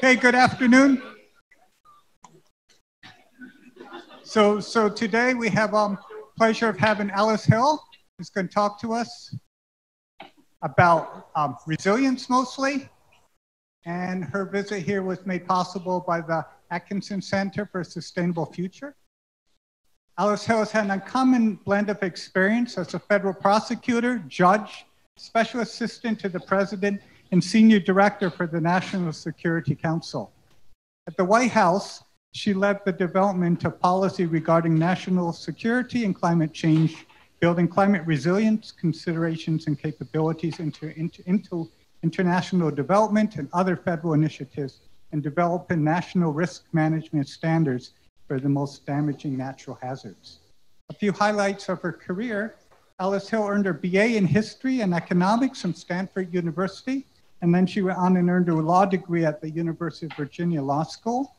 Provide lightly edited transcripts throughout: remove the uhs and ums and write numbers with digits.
Okay, good afternoon. So today we have pleasure of having Alice Hill, who's going to talk to us about resilience mostly. And her visit here was made possible by the Atkinson Center for a Sustainable Future. Alice Hill has had an uncommon blend of experience as a federal prosecutor, judge, special assistant to the president, and senior director for the National Security Council. At the White House, she led the development of policy regarding national security and climate change, building climate resilience considerations and capabilities into international development and other federal initiatives, and developing national risk management standards for the most damaging natural hazards. A few highlights of her career: Alice Hill earned her BA in History and Economics from Stanford University, and then she went on and earned her law degree at the University of Virginia Law School.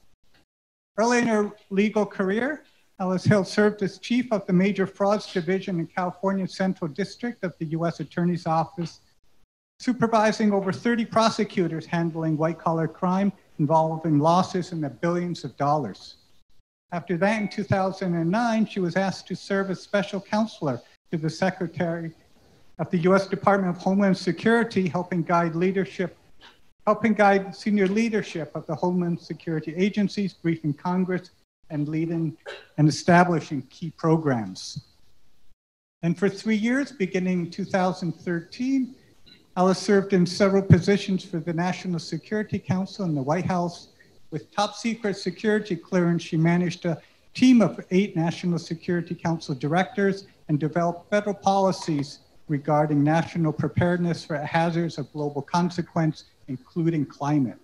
Early in her legal career, Alice Hill served as chief of the Major Frauds Division in California's Central District of the U.S. Attorney's Office, supervising over 30 prosecutors handling white-collar crime involving losses in the billions of dollars. After that, in 2009, she was asked to serve as special counselor to the Secretary of the U.S. Department of Homeland Security, helping guide senior leadership of the Homeland Security agencies, briefing Congress, and leading and establishing key programs. And for 3 years, beginning 2013, Alice served in several positions for the National Security Council in the White House. With top secret security clearance, she managed a team of 8 National Security Council directors and developed federal policies regarding national preparedness for hazards of global consequence, including climate.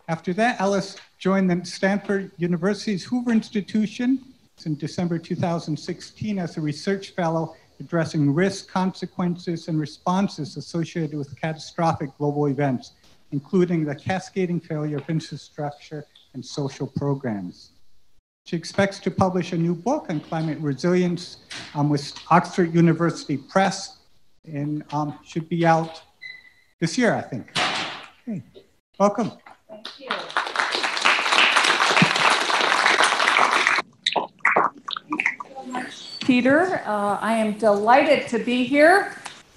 After that, Alice joined the Stanford University's Hoover Institution in December 2016 as a research fellow addressing risk, consequences, and responses associated with catastrophic global events, including the cascading failure of infrastructure and social programs. She expects to publish a new book on climate resilience with Oxford University Press, and should be out this year, I think. Okay. Welcome. Thank you. Peter, I am delighted to be here.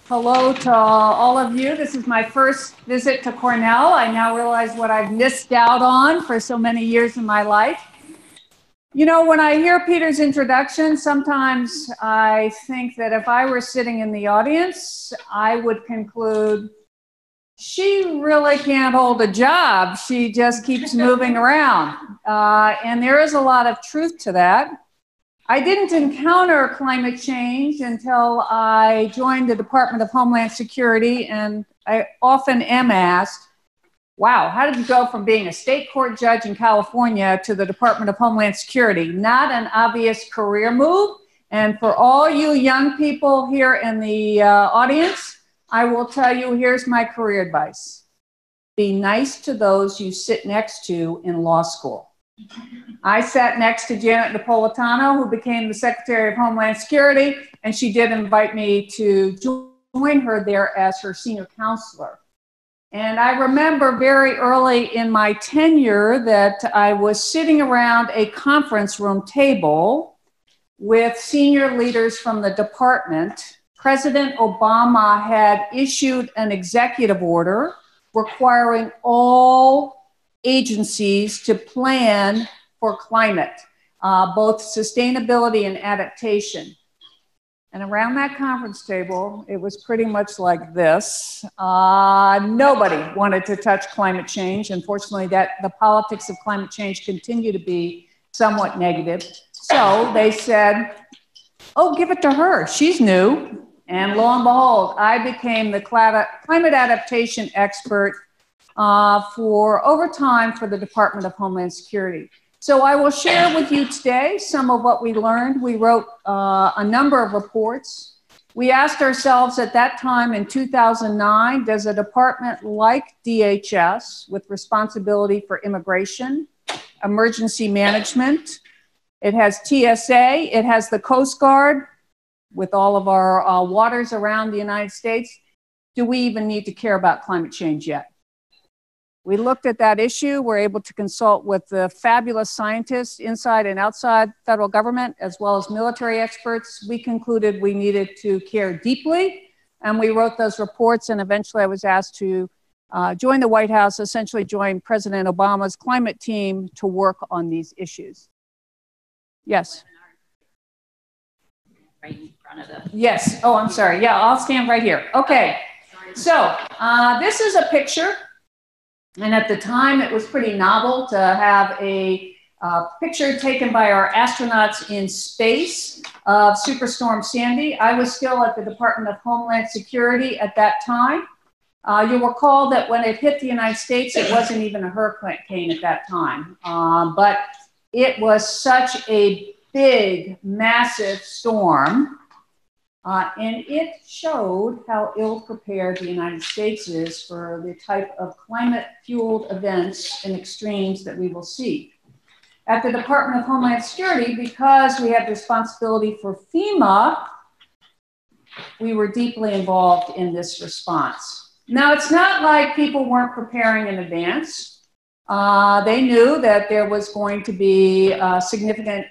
Hello to all of you. This is my first visit to Cornell. I now realize what I've missed out on for so many years in my life. You know, when I hear Peter's introduction, sometimes I think that if I were sitting in the audience, I would conclude, she really can't hold a job. She just keeps moving around. And there is a lot of truth to that. I didn't encounter climate change until I joined the Department of Homeland Security, and I often am asked, wow, how did you go from being a state court judge in California to the Department of Homeland Security? Not an obvious career move. And for all you young people here in the audience, I will tell you, here's my career advice. Be nice to those you sit next to in law school. I sat next to Janet Napolitano, who became the Secretary of Homeland Security, and she did invite me to join her there as her senior counselor. And I remember very early in my tenure that I was sitting around a conference room table with senior leaders from the department. President Obama had issued an executive order requiring all agencies to plan for climate, both sustainability and adaptation. And around that conference table, it was pretty much like this. Nobody wanted to touch climate change. Unfortunately, the politics of climate change continue to be somewhat negative. So they said, oh, give it to her. She's new. And lo and behold, I became the climate adaptation expert for over time for the Department of Homeland Security. So I will share with you today some of what we learned. We wrote a number of reports. We asked ourselves at that time in 2009, does a department like DHS with responsibility for immigration, emergency management, it has TSA, it has the Coast Guard with all of our waters around the United States, do we even need to care about climate change yet? We looked at that issue. We're able to consult with the fabulous scientists inside and outside federal government, as well as military experts. We concluded we needed to care deeply, and we wrote those reports, and eventually I was asked to join the White House, essentially join President Obama's climate team to work on these issues. Yes? Right in front of the... Yes. Oh, I'm sorry. Yeah, I'll stand right here. Okay. So this is a picture. And at the time, it was pretty novel to have a picture taken by our astronauts in space of Superstorm Sandy. I was still at the Department of Homeland Security at that time. You'll recall that when it hit the United States, it wasn't even a hurricane at that time. But it was such a big, massive storm. And it showed how ill-prepared the United States is for the type of climate-fueled events and extremes that we will see. At the Department of Homeland Security, because we had responsibility for FEMA, we were deeply involved in this response. Now, it's not like people weren't preparing in advance. They knew that there was going to be a significant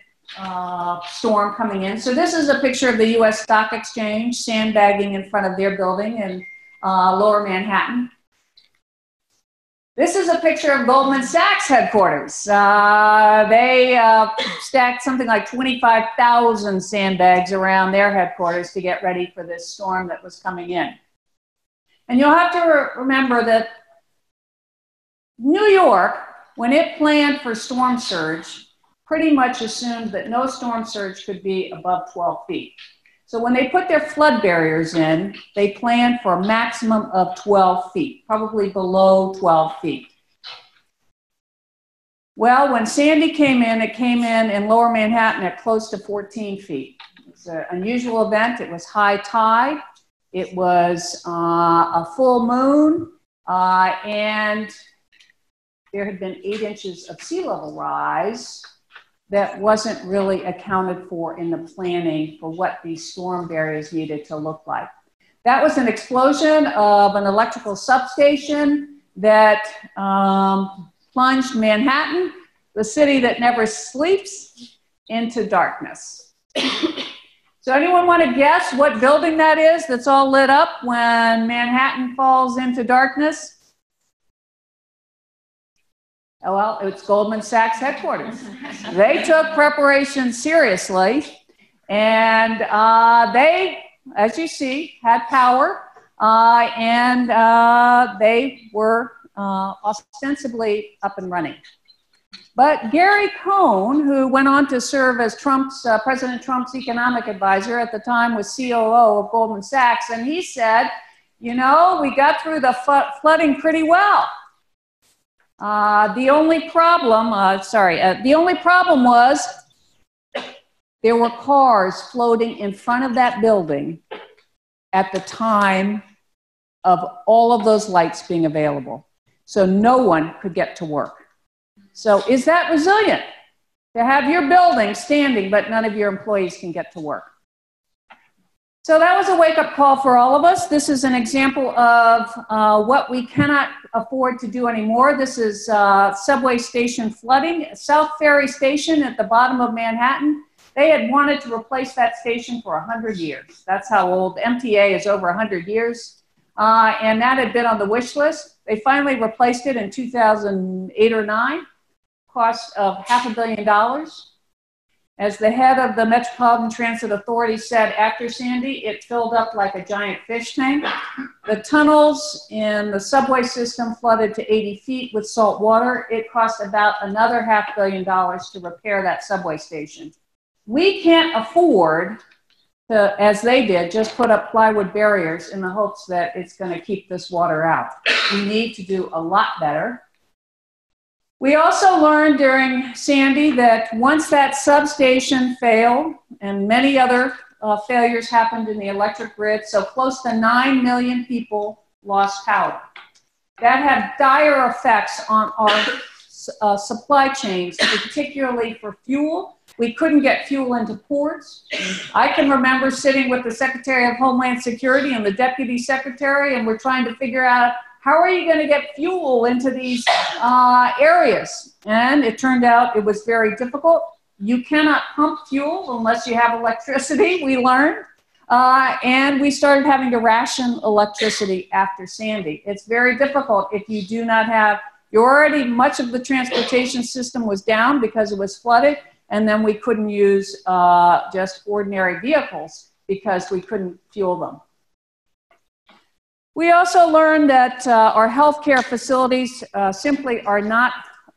storm coming in. So this is a picture of the U.S. Stock Exchange sandbagging in front of their building in Lower Manhattan. This is a picture of Goldman Sachs headquarters. They stacked something like 25,000 sandbags around their headquarters to get ready for this storm that was coming in. And you'll have to remember that New York, when it planned for storm surge, pretty much assumed that no storm surge could be above 12 feet. So when they put their flood barriers in, they planned for a maximum of 12 feet, probably below 12 feet. Well, when Sandy came in, it came in Lower Manhattan at close to 14 feet. It's an unusual event. It was high tide. It was a full moon, and there had been 8 inches of sea level rise that wasn't really accounted for in the planning for what these storm barriers needed to look like. That was an explosion of an electrical substation that plunged Manhattan, the city that never sleeps, into darkness. So anyone want to guess what building that is that's all lit up when Manhattan falls into darkness? Oh, well, it's Goldman Sachs headquarters. They took preparation seriously, and they, as you see, had power, and they were ostensibly up and running. But Gary Cohn, who went on to serve as President Trump's economic advisor at the time, was COO of Goldman Sachs, and he said, you know, we got through the flooding pretty well. The only problem was there were cars floating in front of that building at the time of all of those lights being available. So no one could get to work. So is that resilient? To have your building standing, but none of your employees can get to work. So that was a wake-up call for all of us. This is an example of what we cannot afford to do anymore. This is subway station flooding. South Ferry Station at the bottom of Manhattan. They had wanted to replace that station for 100 years. That's how old. MTA is over 100 years. And that had been on the wish list. They finally replaced it in 2008 or 9. Cost of $500 million. As the head of the Metropolitan Transit Authority said after Sandy, it filled up like a giant fish tank. The tunnels in the subway system flooded to 80 feet with salt water. It cost about another $500 million to repair that subway station. We can't afford to, as they did, just put up plywood barriers in the hopes that it's going to keep this water out. We need to do a lot better. We also learned during Sandy that once that substation failed, and many other failures happened in the electric grid, so close to 9 million people lost power. That had dire effects on our supply chains, particularly for fuel. We couldn't get fuel into ports. I can remember sitting with the Secretary of Homeland Security and the Deputy Secretary, and we're trying to figure out how are you going to get fuel into these areas? And it turned out it was very difficult. You cannot pump fuel unless you have electricity, we learned. And we started having to ration electricity after Sandy. It's very difficult if you do not have, much of the transportation system was down because it was flooded, and then we couldn't use just ordinary vehicles because we couldn't fuel them. We also learned that our healthcare facilities simply are not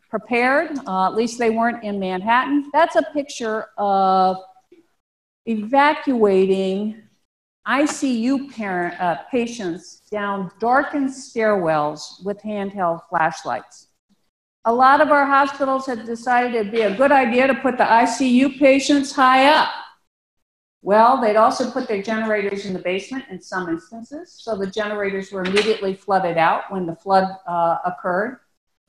prepared, at least they weren't in Manhattan. That's a picture of evacuating ICU patients down darkened stairwells with handheld flashlights. A lot of our hospitals had decided it'd be a good idea to put the ICU patients high up. Well, they'd also put their generators in the basement in some instances, so the generators were immediately flooded out when the flood occurred.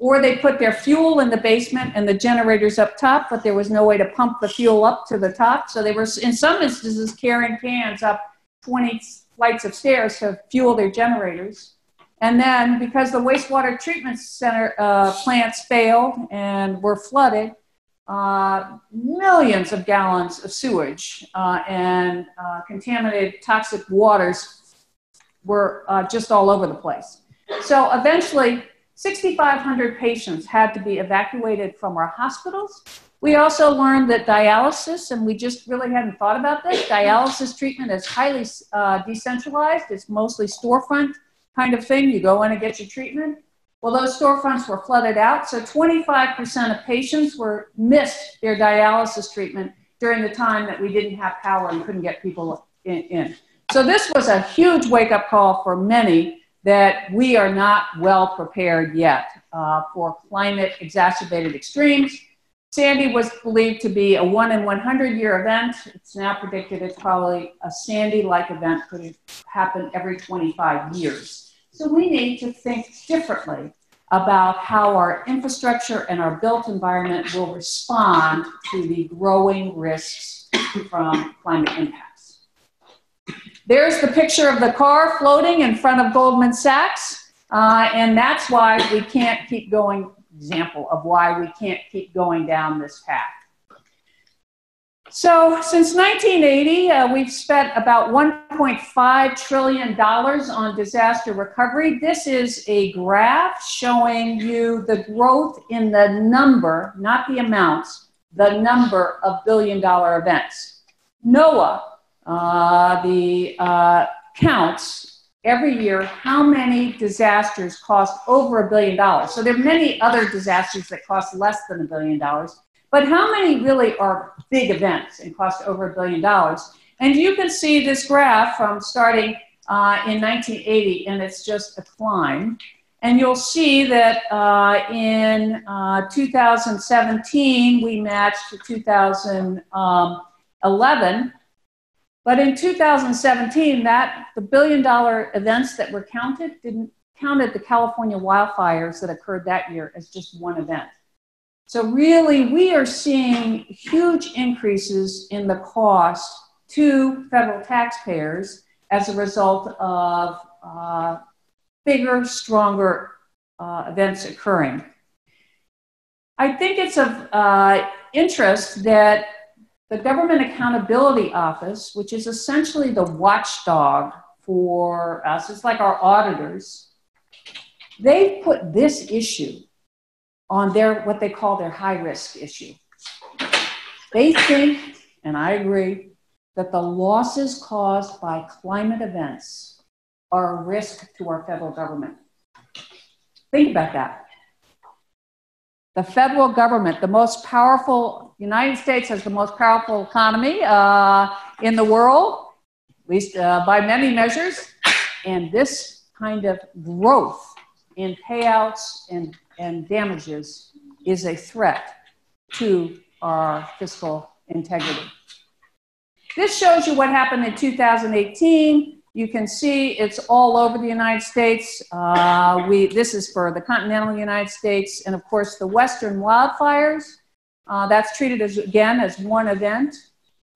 Or they put their fuel in the basement and the generators up top, but there was no way to pump the fuel up to the top. So they were, in some instances, carrying cans up 20 flights of stairs to fuel their generators. And then because the wastewater treatment center plants failed and were flooded, millions of gallons of sewage and contaminated toxic waters were just all over the place. So eventually, 6,500 patients had to be evacuated from our hospitals. We also learned that dialysis, and we just really hadn't thought about this, dialysis treatment is highly decentralized. It's mostly storefront kind of thing. You go in and get your treatment. Well, those storefronts were flooded out, so 25% of patients missed their dialysis treatment during the time that we didn't have power and couldn't get people in. So this was a huge wake-up call for many that we are not well prepared yet for climate-exacerbated extremes. Sandy was believed to be a 1 in 100-year event. It's now predicted it's probably a Sandy-like event could happen every 25 years. So we need to think differently about how our infrastructure and our built environment will respond to the growing risks from climate impacts. There's the picture of the car floating in front of Goldman Sachs, and that's why we can't keep going, example of why we can't keep going down this path. So since 1980, we've spent about $1.5 trillion on disaster recovery. This is a graph showing you the growth in the number, not the amounts, the number of billion-dollar events. NOAA, counts every year how many disasters cost over $1 billion. So there are many other disasters that cost less than $1 billion, but how many really are big events and cost over $1 billion? And you can see this graph from starting in 1980, and it's just a climb. And you'll see that in 2017, we matched 2011. But in 2017, the billion-dollar events that were counted counted the California wildfires that occurred that year as just one event. So really, we are seeing huge increases in the cost to federal taxpayers as a result of bigger, stronger events occurring. I think it's of interest that the Government Accountability Office, which is essentially the watchdog for us, it's like our auditors, they put this issue on what they call their high-risk issue. They think, and I agree, that the losses caused by climate events are a risk to our federal government. Think about that. The federal government, the most powerful, United States has the most powerful economy in the world, at least by many measures, and this kind of growth in payouts and damages is a threat to our fiscal integrity. This shows you what happened in 2018. You can see it's all over the United States. This is for the continental United States, and of course the Western wildfires. That's treated as one event,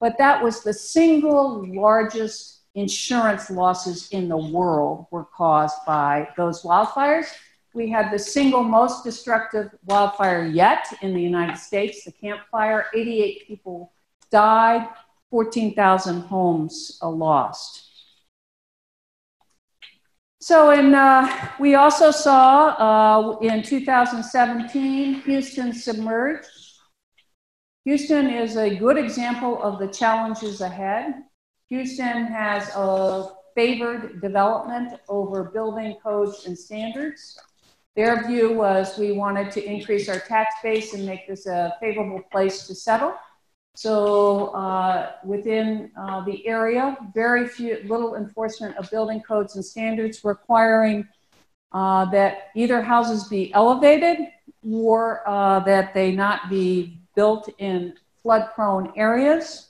but that was the single largest insurance losses in the world were caused by those wildfires. We had the single most destructive wildfire yet in the United States, the Camp Fire. 88 people died, 14,000 homes lost. So we also saw in 2017, Houston submerged. Houston is a good example of the challenges ahead. Houston has a favored development over building codes and standards. Their view was we wanted to increase our tax base and make this a favorable place to settle. So within the area, little enforcement of building codes and standards, requiring that either houses be elevated or that they not be built in flood-prone areas.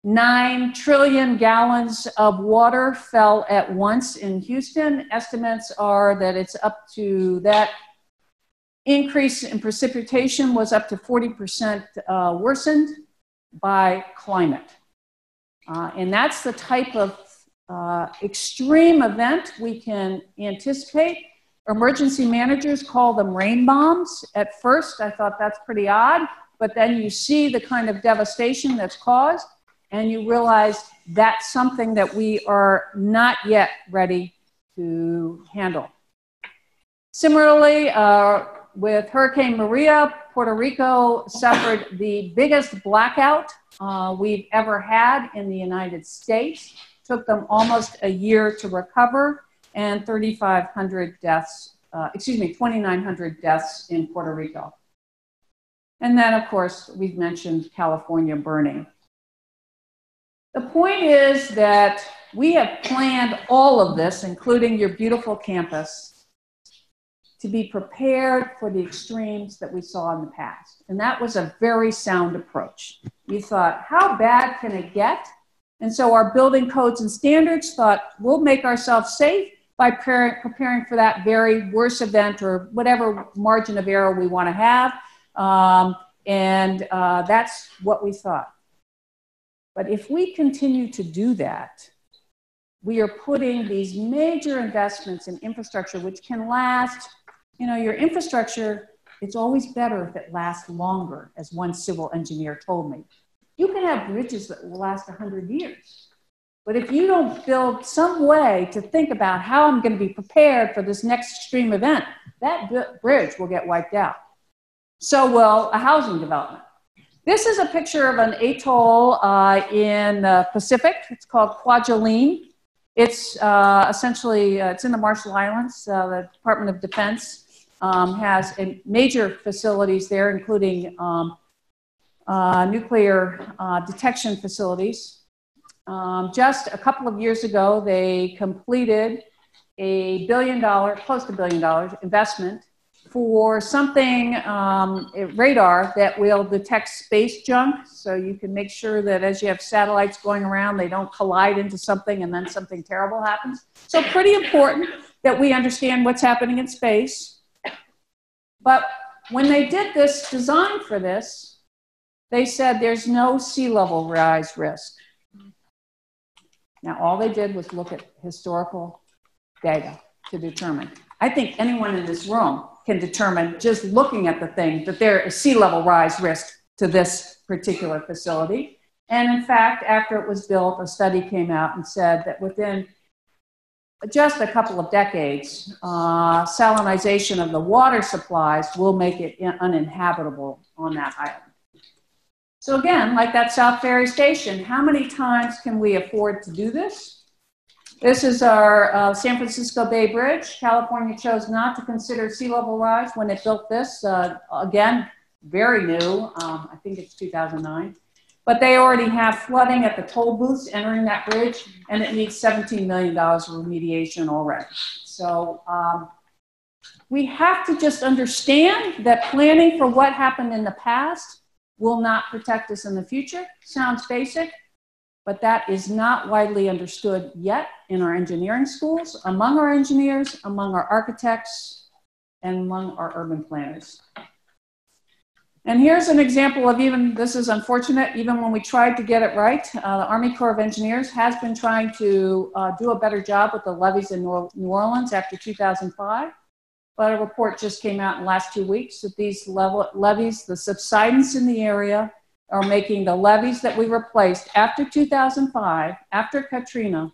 9 trillion gallons of water fell at once in Houston. Estimates are that it's up to that increase in precipitation was up to 40% worsened by climate. And that's the type of extreme event we can anticipate. Emergency managers call them rain bombs. At first, I thought that's pretty odd, but then you see the kind of devastation that's caused, and you realize that's something that we are not yet ready to handle. Similarly, with Hurricane Maria, Puerto Rico suffered the biggest blackout we've ever had in the United States. Took them almost a year to recover, and 2,900 deaths in Puerto Rico. And then, of course, we've mentioned California burning. The point is that we have planned all of this, including your beautiful campus, to be prepared for the extremes that we saw in the past. And that was a very sound approach. We thought, how bad can it get? And so our building codes and standards thought, we'll make ourselves safe by preparing for that very worst event or whatever margin of error we want to have. That's what we thought. But if we continue to do that, we are putting these major investments in infrastructure, which can last, you know, your infrastructure, it's always better if it lasts longer, as one civil engineer told me. You can have bridges that will last 100 years. But if you don't build some way to think about how I'm going to be prepared for this next extreme event, that bridge will get wiped out. So will a housing development. This is a picture of an atoll in the Pacific. It's called Kwajalein. It's essentially, it's in the Marshall Islands. The Department of Defense has major facilities there, including nuclear detection facilities. Just a couple of years ago, they completed a close to $1 billion investment for something, radar that will detect space junk. So you can make sure that as you have satellites going around, they don't collide into something and then something terrible happens. So pretty important that we understand what's happening in space. But when they did this design for this, they said there's no sea level rise risk. Now, all they did was look at historical data to determine. I think anyone in this room can determine, just looking at the thing, that there is sea level rise risk to this particular facility. And in fact, after it was built, a study came out and said that within just a couple of decades, salinization of the water supplies will make it uninhabitable on that island. So again, like that South Ferry Station, how many times can we afford to do this? This is our San Francisco Bay Bridge. California chose not to consider sea level rise when it built this. Again, very new, I think it's 2009. But they already have flooding at the toll booths entering that bridge, and it needs $17 million of remediation already. So we have to just understand that planning for what happened in the past will not protect us in the future. Sounds basic, but that is not widely understood yet in our engineering schools, among our engineers, among our architects, and among our urban planners. And here's an example of even, this is unfortunate, even when we tried to get it right, the Army Corps of Engineers has been trying to do a better job with the levees in New Orleans after 2005. But a report just came out in the last 2 weeks that these levees, the subsidence in the area, are making the levees that we replaced after 2005, after Katrina,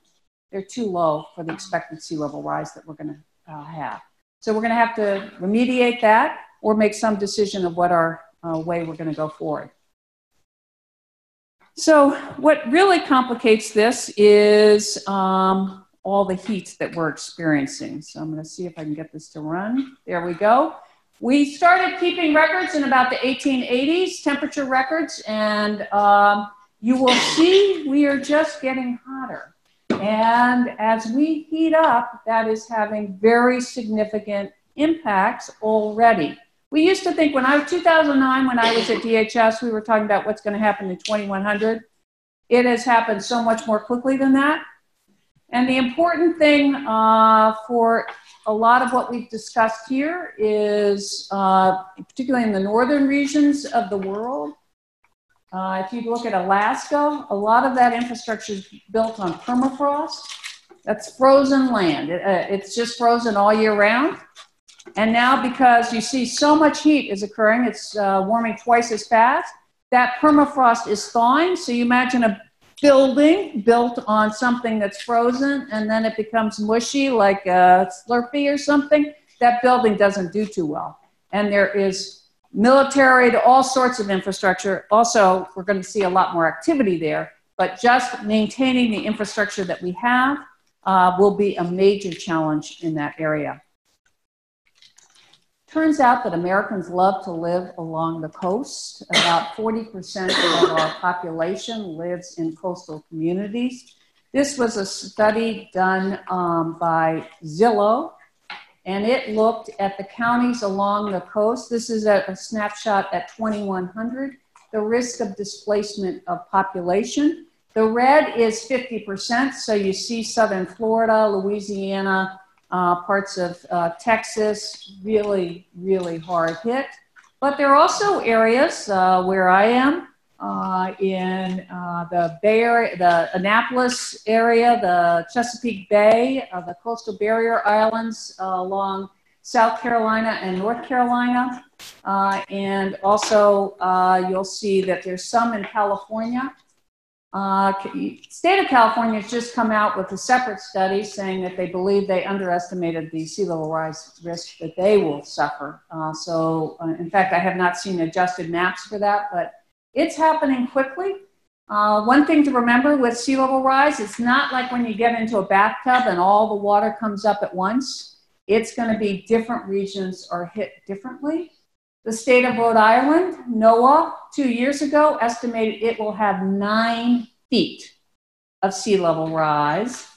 they're too low for the expected sea level rise that we're going to have. So we're going to have to remediate that or make some decision of what our way we're going to go forward. So what really complicates this is all the heat that we're experiencing. So I'm going to see if I can get this to run. There we go. We started keeping records in about the 1880s, temperature records, and you will see we are just getting hotter. And as we heat up, that is having very significant impacts already. We used to think 2009, when I was at DHS, we were talking about what's going to happen in 2100. It has happened so much more quickly than that. And the important thing for a lot of what we've discussed here is, particularly in the northern regions of the world, if you look at Alaska, a lot of that infrastructure is built on permafrost. That's frozen land. It's just frozen all year round. And now because you see so much heat is occurring, it's warming twice as fast, that permafrost is thawing. So you imagine a building built on something that's frozen and then it becomes mushy like a Slurpee or something. That building doesn't do too well. And there is military to all sorts of infrastructure. Also, we're going to see a lot more activity there, but just maintaining the infrastructure that we have will be a major challenge in that area. Turns out that Americans love to live along the coast. About 40% of our population lives in coastal communities. This was a study done by Zillow, and it looked at the counties along the coast. This is a snapshot at 2100, the risk of displacement of population. The red is 50%, so you see southern Florida, Louisiana, parts of Texas, really, really hard hit. But there are also areas where I am in the Bay Area, the Annapolis area, the Chesapeake Bay, the coastal barrier islands along South Carolina and North Carolina. And also you'll see that there's some in California. State of California has just come out with a separate study saying that they believe they underestimated the sea level rise risk that they will suffer. In fact, I have not seen adjusted maps for that, but it's happening quickly. One thing to remember with sea level rise, it's not like when you get into a bathtub and all the water comes up at once. It's going to be different regions are hit differently. The state of Rhode Island, NOAA, 2 years ago, estimated it will have 9 feet of sea level rise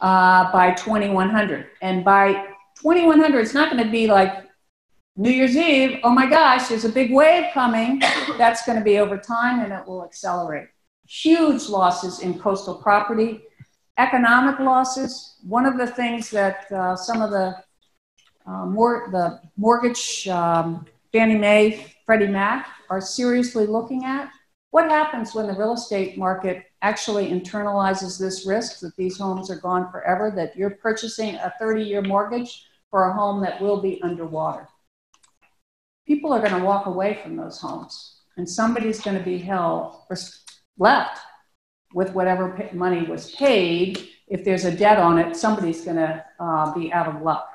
by 2100. And by 2100, it's not going to be like New Year's Eve, oh my gosh, there's a big wave coming. That's going to be over time and it will accelerate. Huge losses in coastal property, economic losses. One of the things that some of the mortgage Fannie Mae, Freddie Mac are seriously looking at. What happens when the real estate market actually internalizes this risk that these homes are gone forever, that you're purchasing a 30-year mortgage for a home that will be underwater? People are going to walk away from those homes and somebody's going to be left with whatever money was paid. If there's a debt on it, somebody's going to be out of luck.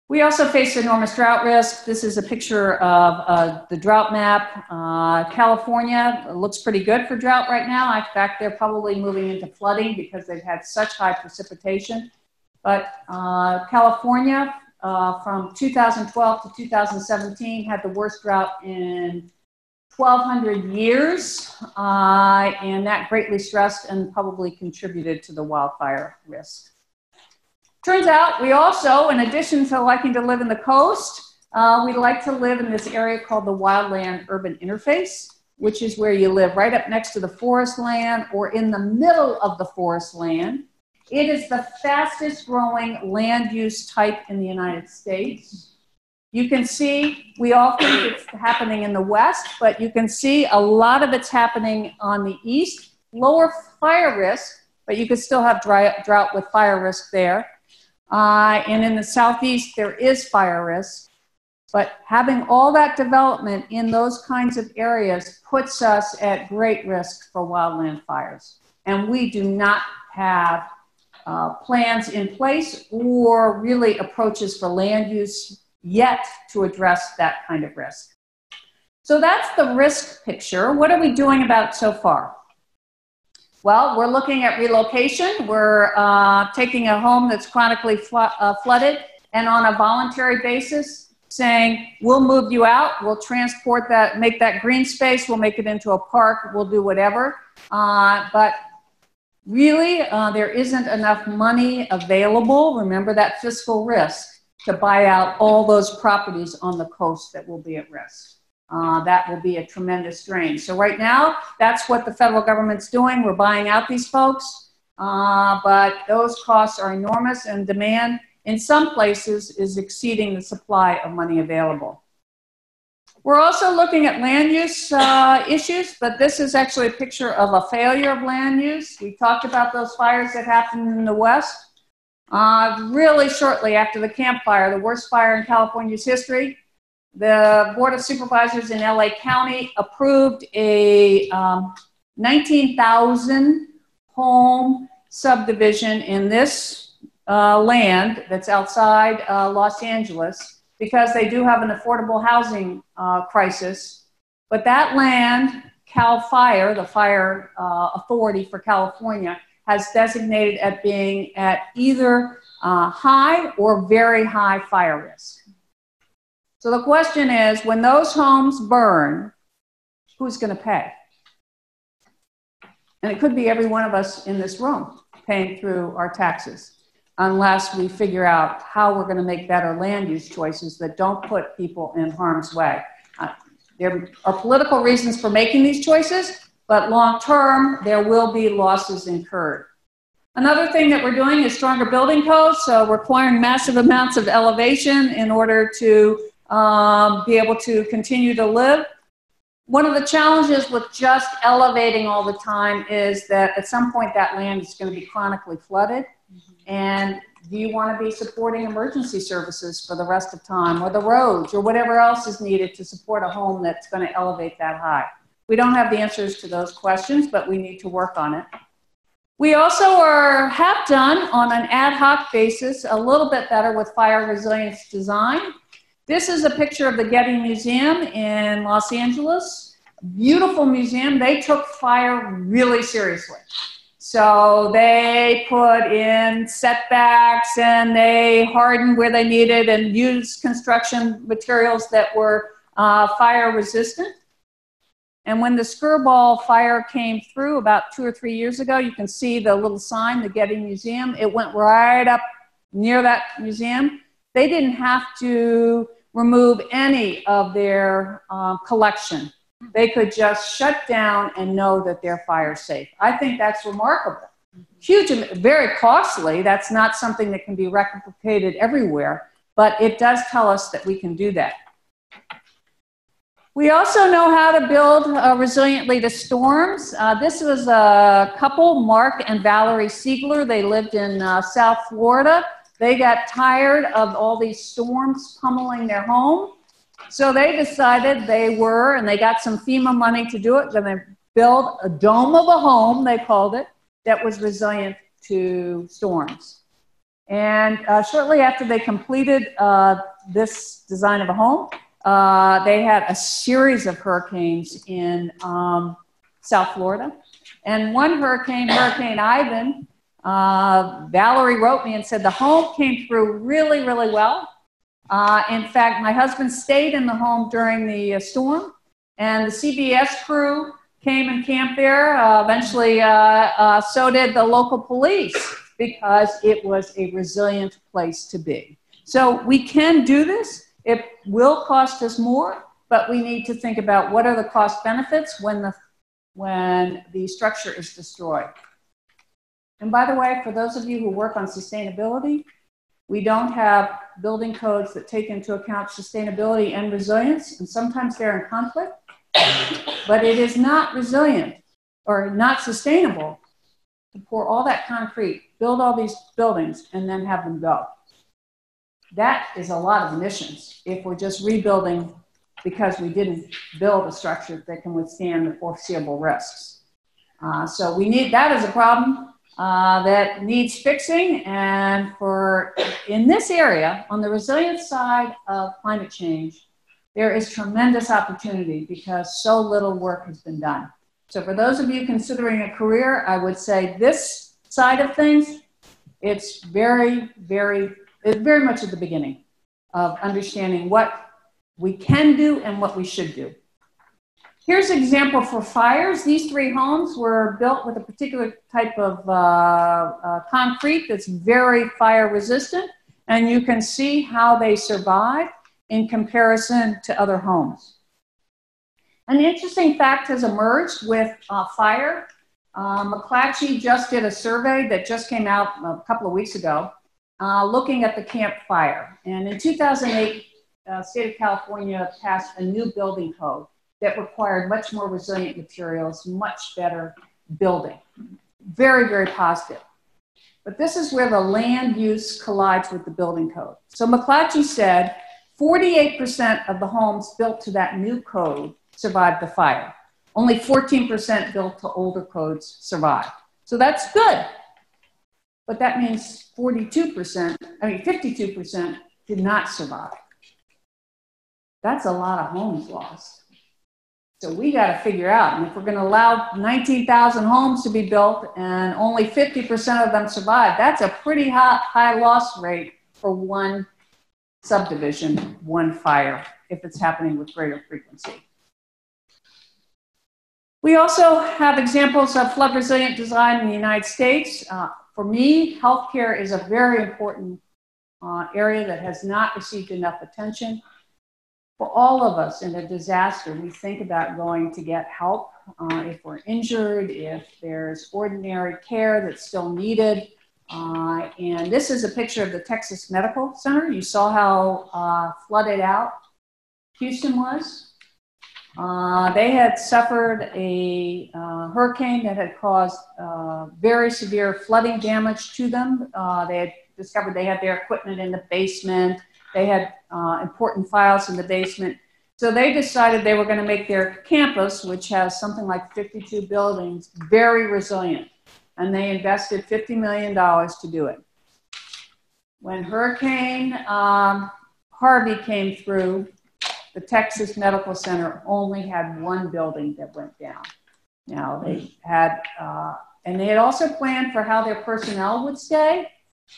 We also face enormous drought risk. This is a picture of the drought map. California looks pretty good for drought right now. In fact, they're probably moving into flooding because they've had such high precipitation. But California, from 2012 to 2017, had the worst drought in 1,200 years, and that greatly stressed and probably contributed to the wildfire risk. Turns out we also, in addition to liking to live in the coast, we like to live in this area called the wildland urban interface, which is where you live right up next to the forest land or in the middle of the forest land. It is the fastest growing land use type in the United States. You can see, we all think it's happening in the west, but you can see a lot of it's happening on the east. Lower fire risk, but you could still have drought with fire risk there. And in the southeast, there is fire risk. But having all that development in those kinds of areas puts us at great risk for wildland fires. And we do not have plans in place or really approaches for land use yet to address that kind of risk. So that's the risk picture. What are we doing about it so far? Well, we're looking at relocation. We're taking a home that's chronically flooded and on a voluntary basis saying, we'll move you out, we'll transport that, make that green space, we'll make it into a park, we'll do whatever. But really, there isn't enough money available, remember that fiscal risk, to buy out all those properties on the coast that will be at risk. That will be a tremendous drain. So right now, that's what the federal government's doing. We're buying out these folks, but those costs are enormous, and demand in some places is exceeding the supply of money available. We're also looking at land use issues, but this is actually a picture of a failure of land use. We talked about those fires that happened in the west. Really shortly after the Camp Fire, the worst fire in California's history, the Board of Supervisors in LA County approved a 19,000 home subdivision in this land that's outside Los Angeles because they do have an affordable housing crisis. But that land, CAL FIRE, the fire authority for California, has designated as being at either high or very high fire risk. So the question is, when those homes burn, who's going to pay? And it could be every one of us in this room paying through our taxes, unless we figure out how we're going to make better land use choices that don't put people in harm's way. There are political reasons for making these choices, but long term, there will be losses incurred. Another thing that we're doing is stronger building codes, so requiring massive amounts of elevation in order to be able to continue to live. One of the challenges with just elevating all the time is that at some point that land is going to be chronically flooded. And do you want to be supporting emergency services for the rest of time, or the roads, or whatever else is needed to support a home that's going to elevate that high? We don't have the answers to those questions, but we need to work on it. We also have done, on an ad hoc basis, a little bit better with fire resilience design. This is a picture of the Getty Museum in Los Angeles. Beautiful museum. They took fire really seriously. So they put in setbacks and they hardened where they needed and used construction materials that were fire resistant. And when the Skirball fire came through about 2 or 3 years ago, you can see the little sign, the Getty Museum. It went right up near that museum. They didn't have to remove any of their collection. They could just shut down and know that their fire's safe. I think that's remarkable. Huge, very costly. That's not something that can be replicated everywhere, but it does tell us that we can do that. We also know how to build resiliently to storms. This was a couple, Mark and Valerie Siegler. They lived in South Florida. They got tired of all these storms pummeling their home. So they decided and they got some FEMA money to do it, going to build a dome of a home, they called it, that was resilient to storms. And shortly after they completed this design of a home, they had a series of hurricanes in South Florida. And one hurricane, Hurricane Ivan, Valerie wrote me and said the home came through really, really well. In fact, my husband stayed in the home during the storm, and the CBS crew came and camped there. Eventually, so did the local police, because it was a resilient place to be. So we can do this. It will cost us more, but we need to think about what are the cost benefits when the structure is destroyed. And by the way, for those of you who work on sustainability, We don't have building codes that take into account sustainability and resilience, and sometimes they're in conflict, but it is not resilient or not sustainable to pour all that concrete, build all these buildings, and then have them go. That is a lot of emissions if we're just rebuilding because we didn't build a structure that can withstand the foreseeable risks. So we need, that is a problem that needs fixing. And in this area, on the resilience side of climate change, there is tremendous opportunity because so little work has been done. So for those of you considering a career, I would say this side of things, it's very much at the beginning of understanding what we can do and what we should do. Here's an example for fires. These 3 homes were built with a particular type of concrete that's very fire resistant, and you can see how they survive in comparison to other homes. An interesting fact has emerged with fire. McClatchy just did a survey that just came out a couple of weeks ago looking at the Camp Fire. And in 2008, state of California passed a new building code that required much more resilient materials, much better building. Very positive. But this is where the land use collides with the building code. So McClatchy said 48% of the homes built to that new code survived the fire. Only 14% built to older codes survived. So that's good. But that means 52% did not survive. That's a lot of homes lost. So we got to figure out, and if we're going to allow 19,000 homes to be built and only 50% of them survive, that's a pretty high loss rate for one subdivision, one fire, if it's happening with greater frequency. We also have examples of flood resilient design in the United States. For me, healthcare is a very important area that has not received enough attention. For all of us in a disaster, we think about going to get help if we're injured, if there's ordinary care that's still needed. And this is a picture of the Texas Medical Center. You saw how flooded out Houston was. They had suffered a hurricane that had caused very severe flooding damage to them. They had discovered they had their equipment in the basement. They had important files in the basement. So they decided they were going to make their campus, which has something like 52 buildings, very resilient. And they invested $50 million to do it. When Hurricane Harvey came through, the Texas Medical Center only had 1 building that went down. Now they had, and they had also planned for how their personnel would stay.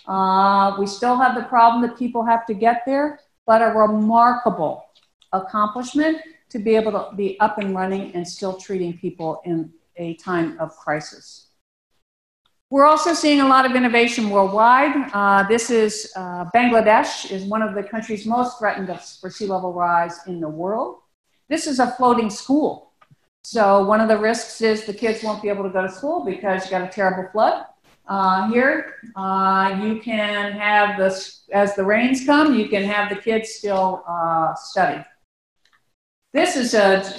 We still have the problem that people have to get there, but a remarkable accomplishment to be able to be up and running and still treating people in a time of crisis. We're also seeing a lot of innovation worldwide. This is Bangladesh is one of the countries most threatened for sea level rise in the world. This is a floating school. So one of the risks is the kids won't be able to go to school because you got a terrible flood. Here, you can have this, as the rains come, you can have the kids still study. This is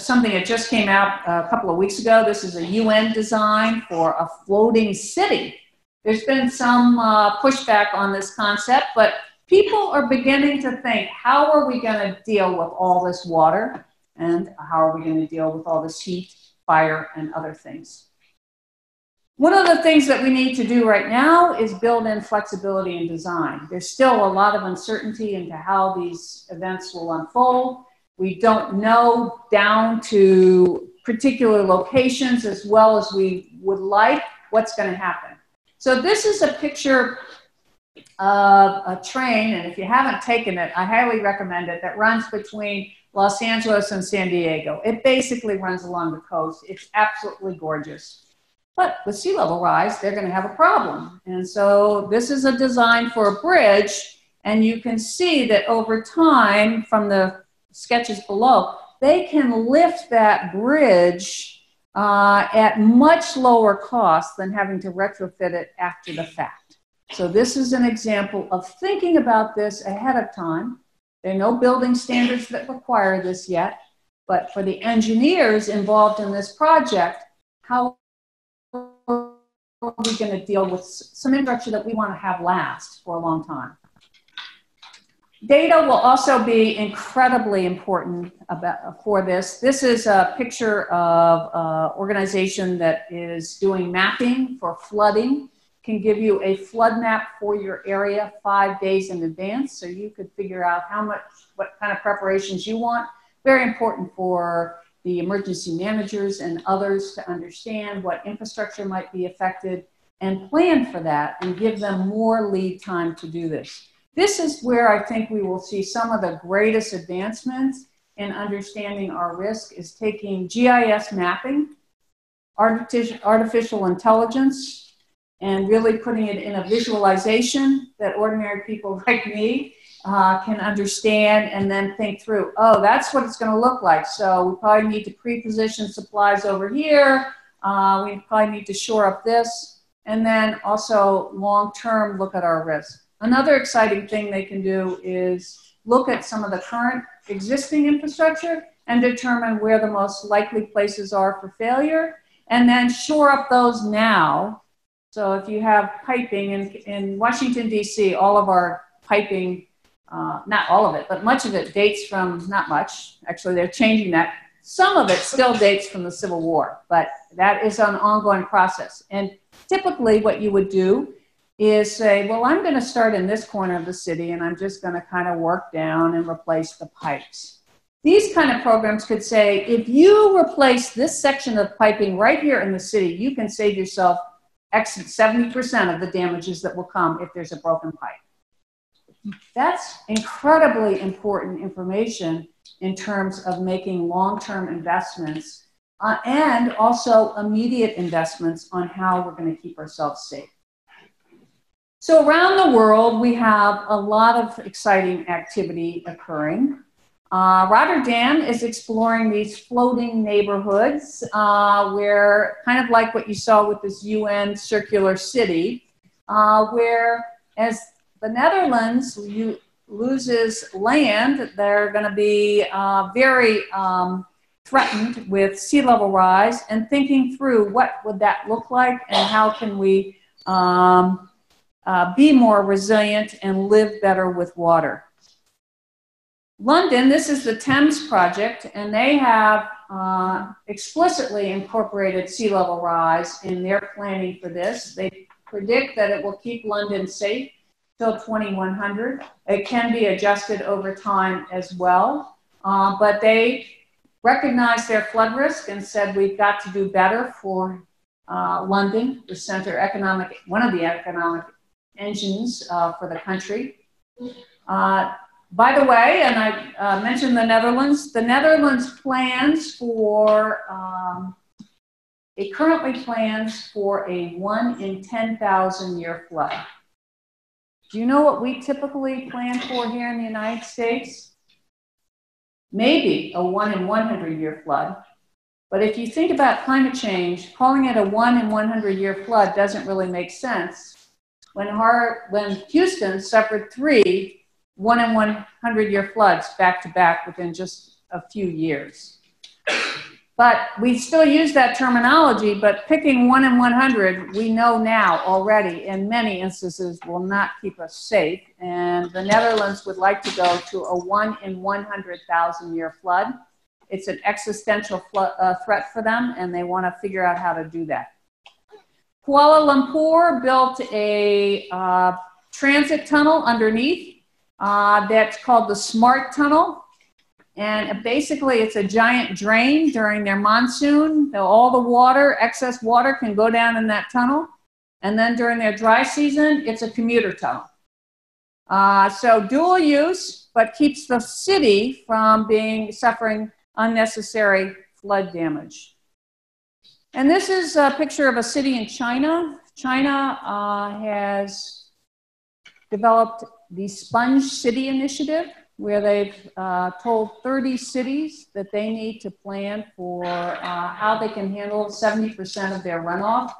something that just came out a couple of weeks ago. This is a UN design for a floating city. There's been some pushback on this concept, but people are beginning to think, how are we going to deal with all this water? And how are we going to deal with all this heat, fire, and other things? One of the things that we need to do right now is build in flexibility in design. There's still a lot of uncertainty into how these events will unfold. We don't know down to particular locations as well as we would like what's going to happen. So this is a picture of a train, and if you haven't taken it, I highly recommend it, that runs between Los Angeles and San Diego. It basically runs along the coast. It's absolutely gorgeous. But with sea level rise, they're going to have a problem. And so this is a design for a bridge, and you can see that over time, from the sketches below, they can lift that bridge at much lower cost than having to retrofit it after the fact. So this is an example of thinking about this ahead of time. There are no building standards that require this yet, but for the engineers involved in this project, how are we going to deal with some infrastructure that we want to have last for a long time? Data will also be incredibly important for this. This is a picture of an organization that is doing mapping for flooding. Can give you a flood map for your area 5 days in advance, so you could figure out what kind of preparations you want. Very important for the emergency managers and others to understand what infrastructure might be affected and plan for that and give them more lead time to do this. This is where I think we will see some of the greatest advancements in understanding our risk, is taking GIS mapping, artificial intelligence, and really putting it in a visualization that ordinary people like me can understand and then think through, oh, that's what it's going to look like. So we probably need to pre-position supplies over here. We probably need to shore up this. And then also long-term look at our risk. Another exciting thing they can do is look at some of the current existing infrastructure and determine where the most likely places are for failure, and then shore up those now. So if you have piping in Washington, D.C., all of our piping, not all of it, but much of it dates from, not much, actually they're changing that. Some of it still dates from the Civil War, but that is an ongoing process. And typically what you would do is say, well, I'm going to start in this corner of the city and I'm just going to kind of work down and replace the pipes. These kind of programs could say, if you replace this section of piping right here in the city, you can save yourself 70% of the damages that will come if there's a broken pipe. That's incredibly important information in terms of making long-term investments and also immediate investments on how we're going to keep ourselves safe. So around the world, we have a lot of exciting activity occurring. Rotterdam is exploring these floating neighborhoods where, kind of like what you saw with this UN circular city, where as the Netherlands loses land, they're going to be very threatened with sea level rise, and thinking through what would that look like and how can we be more resilient and live better with water. London, this is the Thames project, and they have explicitly incorporated sea level rise in their planning for this. They predict that it will keep London safe till 2100. It can be adjusted over time as well, but they recognized their flood risk and said we've got to do better for London, the center economic, one of the economic engines for the country. By the way, and I mentioned the Netherlands plans for, it currently plans for a 1 in 10,000 year flood. Do you know what we typically plan for here in the United States? Maybe a 1 in 100 year flood. But if you think about climate change, calling it a 1 in 100 year flood doesn't really make sense. When Houston suffered 3 1 in 100 year floods back to back within just a few years. But we still use that terminology, but picking 1 in 100, we know now already in many instances will not keep us safe. And the Netherlands would like to go to a 1 in 100,000 year flood. It's an existential threat for them, and they want to figure out how to do that. Kuala Lumpur built a transit tunnel underneath that's called the Smart Tunnel. And basically it's a giant drain during their monsoon. All the water, excess water, can go down in that tunnel. And then during their dry season, it's a commuter tunnel. So dual use, but keeps the city from suffering unnecessary flood damage. And this is a picture of a city in China. China has developed the Sponge City Initiative, where they've told 30 cities that they need to plan for how they can handle 70% of their runoff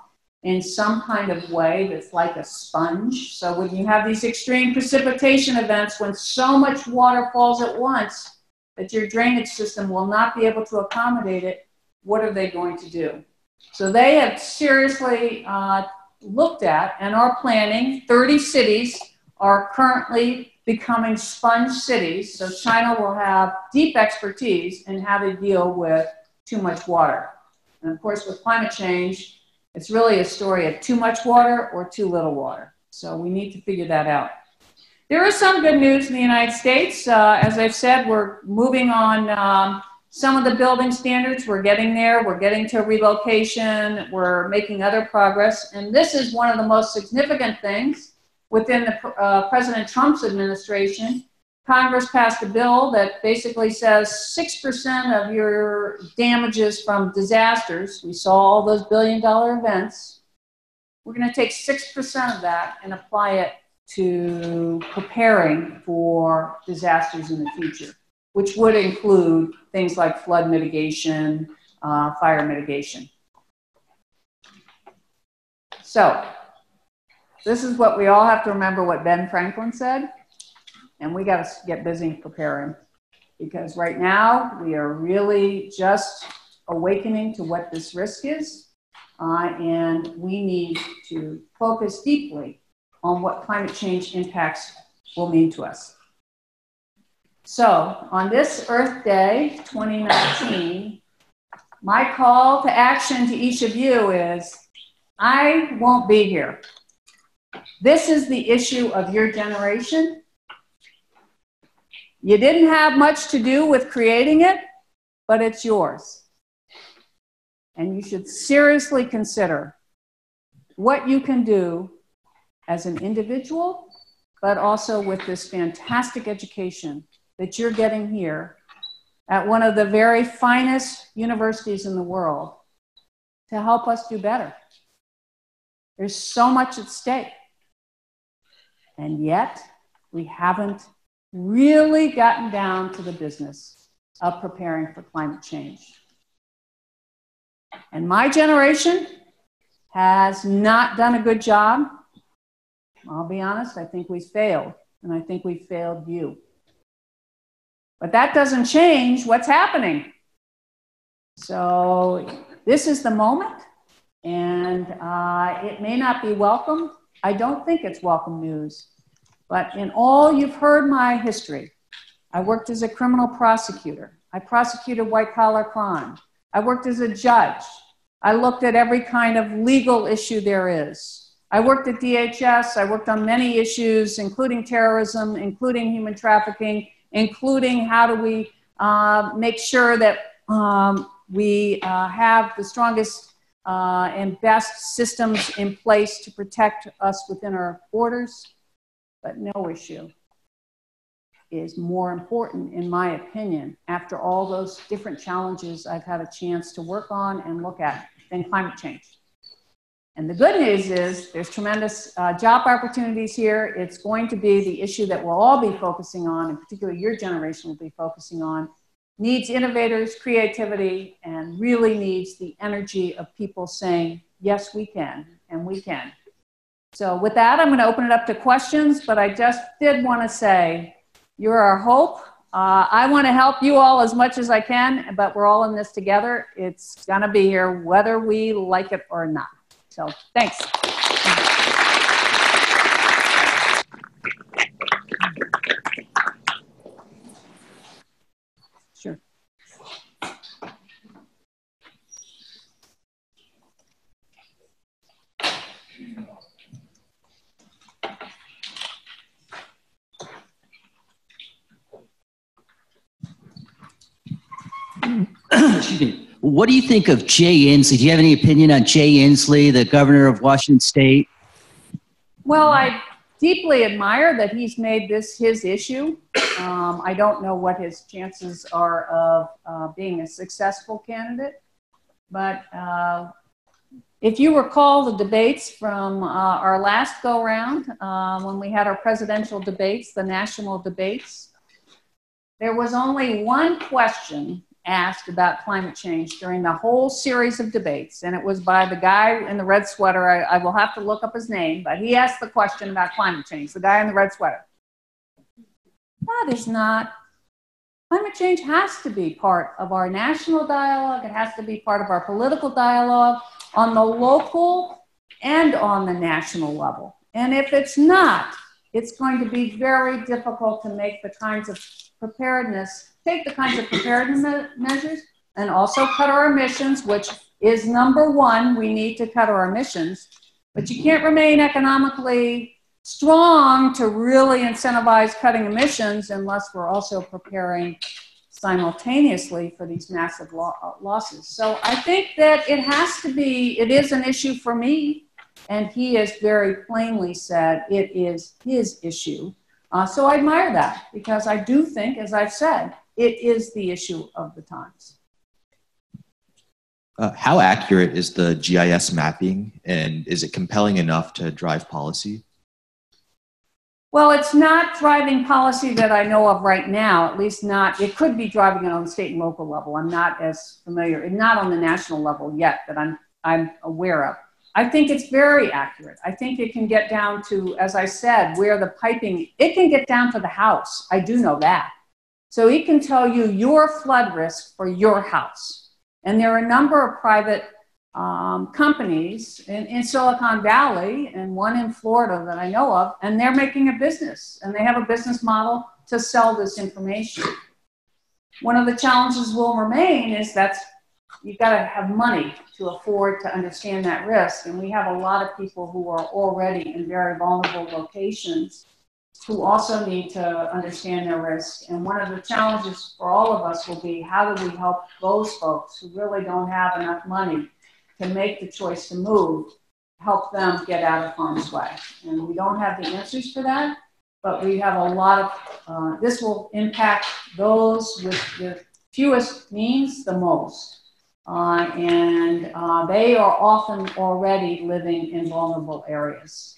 in some kind of way that's like a sponge. So when you have these extreme precipitation events, when so much water falls at once that your drainage system will not be able to accommodate it, what are they going to do? So they have seriously looked at and are planning. 30 cities are currently becoming sponge cities. So China will have deep expertise in how to deal with too much water. And of course, with climate change, it's really a story of too much water or too little water. So we need to figure that out. There is some good news in the United States. As I've said, we're moving on some of the building standards. We're getting there. We're getting to relocation. We're making other progress. And this is one of the most significant things within the President Trump's administration. Congress passed a bill that basically says 6% of your damages from disasters, we saw all those billion-dollar events, we're going to take 6% of that and apply it to preparing for disasters in the future, which would include things like flood mitigation, fire mitigation. So this is what we all have to remember what Ben Franklin said. And we got to get busy preparing, because right now we are really just awakening to what this risk is. And we need to focus deeply on what climate change impacts will mean to us. So on this Earth Day 2019, my call to action to each of you is, I won't be here. This is the issue of your generation. You didn't have much to do with creating it, but it's yours. And you should seriously consider what you can do as an individual, but also with this fantastic education that you're getting here at one of the very finest universities in the world to help us do better. There's so much at stake. And yet, we haven't really gotten down to the business of preparing for climate change. And my generation has not done a good job. I'll be honest, I think we failed, and I think we failed you. But that doesn't change what's happening. So this is the moment, and it may not be welcome. I don't think it's welcome news. But in all, you've heard my history. I worked as a criminal prosecutor. I prosecuted white-collar crime. I worked as a judge. I looked at every kind of legal issue there is. I worked at DHS. I worked on many issues, including terrorism, including human trafficking, including how do we make sure that we have the strongest and best systems in place to protect us within our borders. But no issue is more important, in my opinion, after all those different challenges I've had a chance to work on and look at, than climate change. And the good news is there's tremendous job opportunities here. It's going to be the issue that we'll all be focusing on, and particularly your generation will be focusing on. Needs innovators, creativity, and really needs the energy of people saying, yes, we can, and we can. So with that, I'm going to open it up to questions, but I just did want to say, you're our hope. I want to help you all as much as I can, but we're all in this together. It's going to be here whether we like it or not. So thanks. Sure. Excuse me. What do you think of Jay Inslee? Do you have any opinion on Jay Inslee, the governor of Washington State? Well, I deeply admire that he's made this his issue. I don't know what his chances are of being a successful candidate, but if you recall the debates from our last go-round, when we had our presidential debates, the national debates, there was only one question asked about climate change during the whole series of debates, and it was by the guy in the red sweater. I will have to look up his name, but he asked the question about climate change, the guy in the red sweater. That is not, climate change has to be part of our national dialogue. It has to be part of our political dialogue on the local and on the national level. And if it's not, it's going to be very difficult to make the kinds of preparedness, take the kinds of preparedness measures and also cut our emissions, which is number one. We need to cut our emissions, but you can't remain economically strong to really incentivize cutting emissions unless we're also preparing simultaneously for these massive losses. So I think that it has to be, it is an issue for me. And he has very plainly said it is his issue. So I admire that because I do think, as I've said, it is the issue of the times. How accurate is the GIS mapping, and is it compelling enough to drive policy? Well, it's not driving policy that I know of right now, at least not, it could be driving it on the state and local level. I'm not as familiar, not on the national level yet that I'm aware of. I think it's very accurate. I think it can get down to, as I said, where the piping, it can get down to the house. I do know that. So it can tell you your flood risk for your house. And there are a number of private companies in Silicon Valley and one in Florida that I know of, and they're making a business and they have a business model to sell this information. One of the challenges will remain is that's, you've got to have money to afford to understand that risk. And we have a lot of people who are already in very vulnerable locations who also need to understand their risk. And one of the challenges for all of us will be, how do we help those folks who really don't have enough money to make the choice to move, help them get out of harm's way? And we don't have the answers for that, but we have a lot of, this will impact those with the fewest means the most. They are often already living in vulnerable areas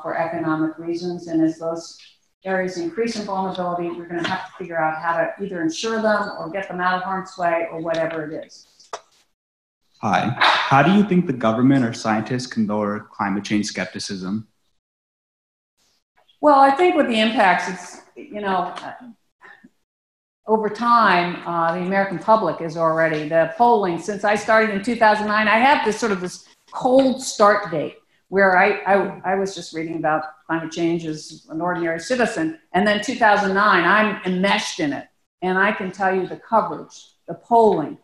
for economic reasons. And as those areas increase in vulnerability, we're going to have to figure out how to either insure them or get them out of harm's way or whatever it is. Hi. How do you think the government or scientists can lower climate change skepticism? Well, I think with the impacts, it's, over time, the American public is already, the polling, since I started in 2009, I have this sort of this cold start date where I was just reading about climate change as an ordinary citizen. And then 2009, I'm enmeshed in it. And I can tell you the coverage, the polling.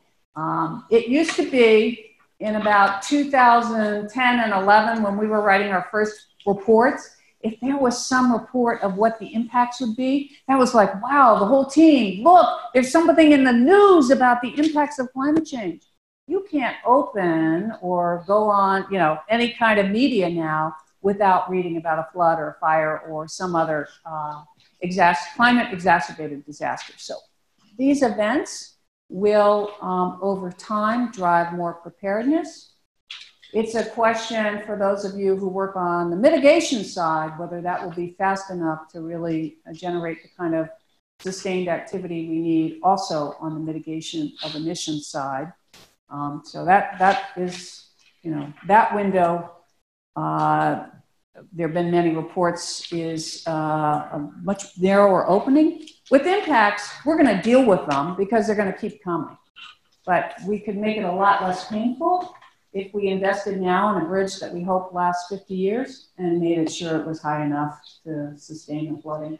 It used to be in about 2010 and 11 when we were writing our first reports, if there was some report of what the impacts would be, that was like, wow, the whole team, look, there's something in the news about the impacts of climate change. You can't open or go on, any kind of media now without reading about a flood or a fire or some other climate exacerbated disaster. So these events will, over time, drive more preparedness. It's a question for those of you who work on the mitigation side, whether that will be fast enough to really generate the kind of sustained activity we need also on the mitigation of emissions side. So that is, that window, there have been many reports, is a much narrower opening. With impacts, we're going to deal with them because they're going to keep coming. But we could make it a lot less painful if we invested now in a bridge that we hope lasts 50 years and made it sure it was high enough to sustain the flooding.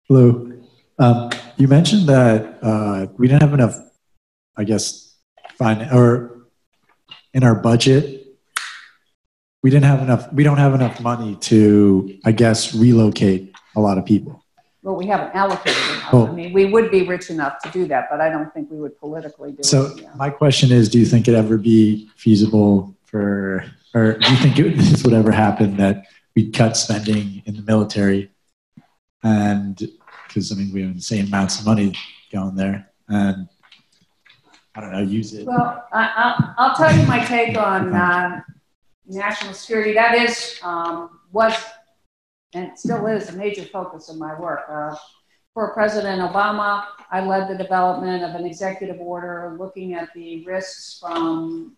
Hello. You mentioned that we didn't have enough, I guess, or in our budget, we don't have enough money to, I guess, relocate a lot of people. Well, we haven't allocated enough. Oh. I mean, we would be rich enough to do that, but I don't think we would politically do it. So my question is, do you think it'd ever be feasible or do you think this would ever happen that we'd cut spending in the military? And because, we have the same amounts of money going there and I don't know, use it. Well, I'll tell you my take on national security. That is, was, and it still is, a major focus of my work. For President Obama, I led the development of an executive order looking at the risks from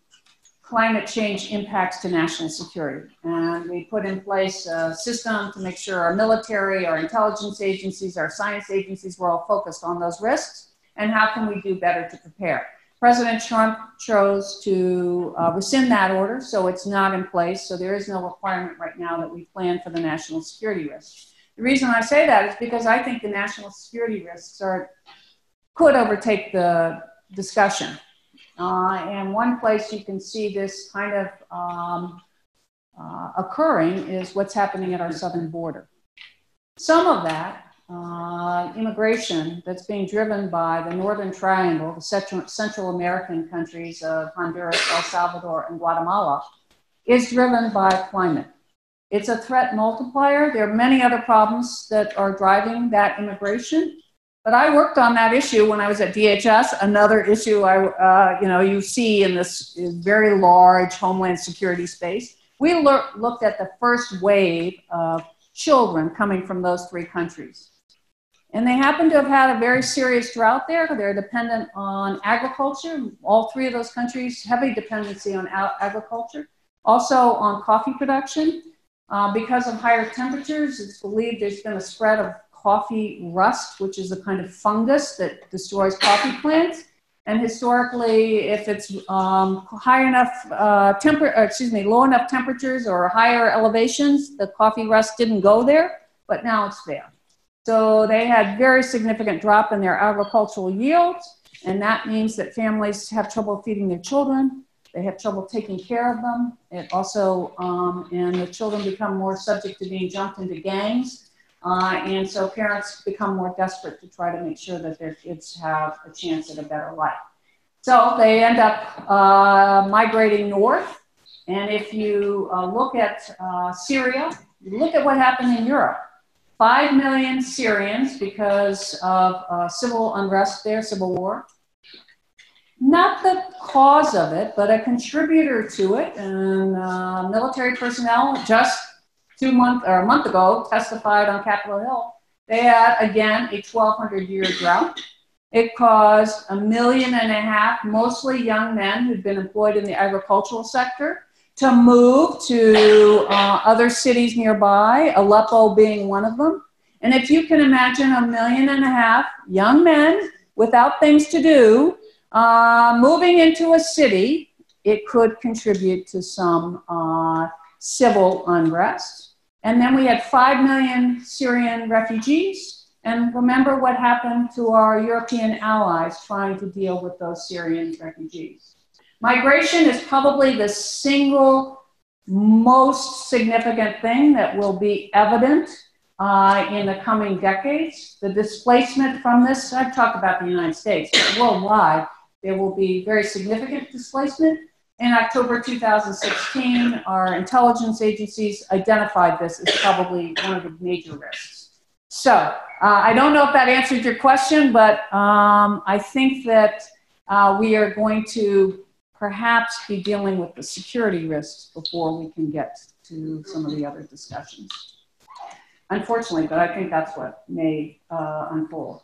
climate change impacts to national security. And we put in place a system to make sure our military, our intelligence agencies, our science agencies were all focused on those risks and how can we do better to prepare. President Trump chose to rescind that order, so it's not in place. So there is no requirement right now that we plan for the national security risks. The reason I say that is because I think the national security risks could overtake the discussion. And one place you can see this kind of occurring is what's happening at our southern border. Some of that immigration that's being driven by the Northern Triangle, the Central American countries of Honduras, El Salvador, and Guatemala, is driven by climate. It's a threat multiplier. There are many other problems that are driving that immigration. But I worked on that issue when I was at DHS, another issue you see in this very large homeland security space. We looked at the first wave of children coming from those three countries. And they happen to have had a very serious drought there. They're dependent on agriculture. All three of those countries, heavy dependency on agriculture. Also on coffee production. Because of higher temperatures, it's believed there's been a spread of coffee rust, which is a kind of fungus that destroys coffee plants. And historically, if it's low enough temperatures or higher elevations, the coffee rust didn't go there, but now it's there. So they had very significant drop in their agricultural yields, and that means that families have trouble feeding their children. They have trouble taking care of them. It also, and the children become more subject to being jumped into gangs. And so parents become more desperate to try to make sure that their kids have a chance at a better life. So they end up migrating north. And if you look at Syria, look at what happened in Europe. 5 million Syrians because of civil unrest there, civil war. Not the cause of it, but a contributor to it. And military personnel just a month ago testified on Capitol Hill. They had, again, a 1,200-year drought. It caused 1.5 million, mostly young men who'd been employed in the agricultural sector, to move to other cities nearby, Aleppo being one of them. And if you can imagine 1.5 million young men without things to do, moving into a city, it could contribute to some civil unrest. And then we had 5 million Syrian refugees. And remember what happened to our European allies trying to deal with those Syrian refugees. Migration is probably the single most significant thing that will be evident in the coming decades. The displacement from this, I've talked about the United States, but worldwide, there will be very significant displacement. In October 2016, our intelligence agencies identified this as probably one of the major risks. So I don't know if that answered your question, but I think that we are going to perhaps be dealing with the security risks before we can get to some of the other discussions. Unfortunately, but I think that's what may unfold.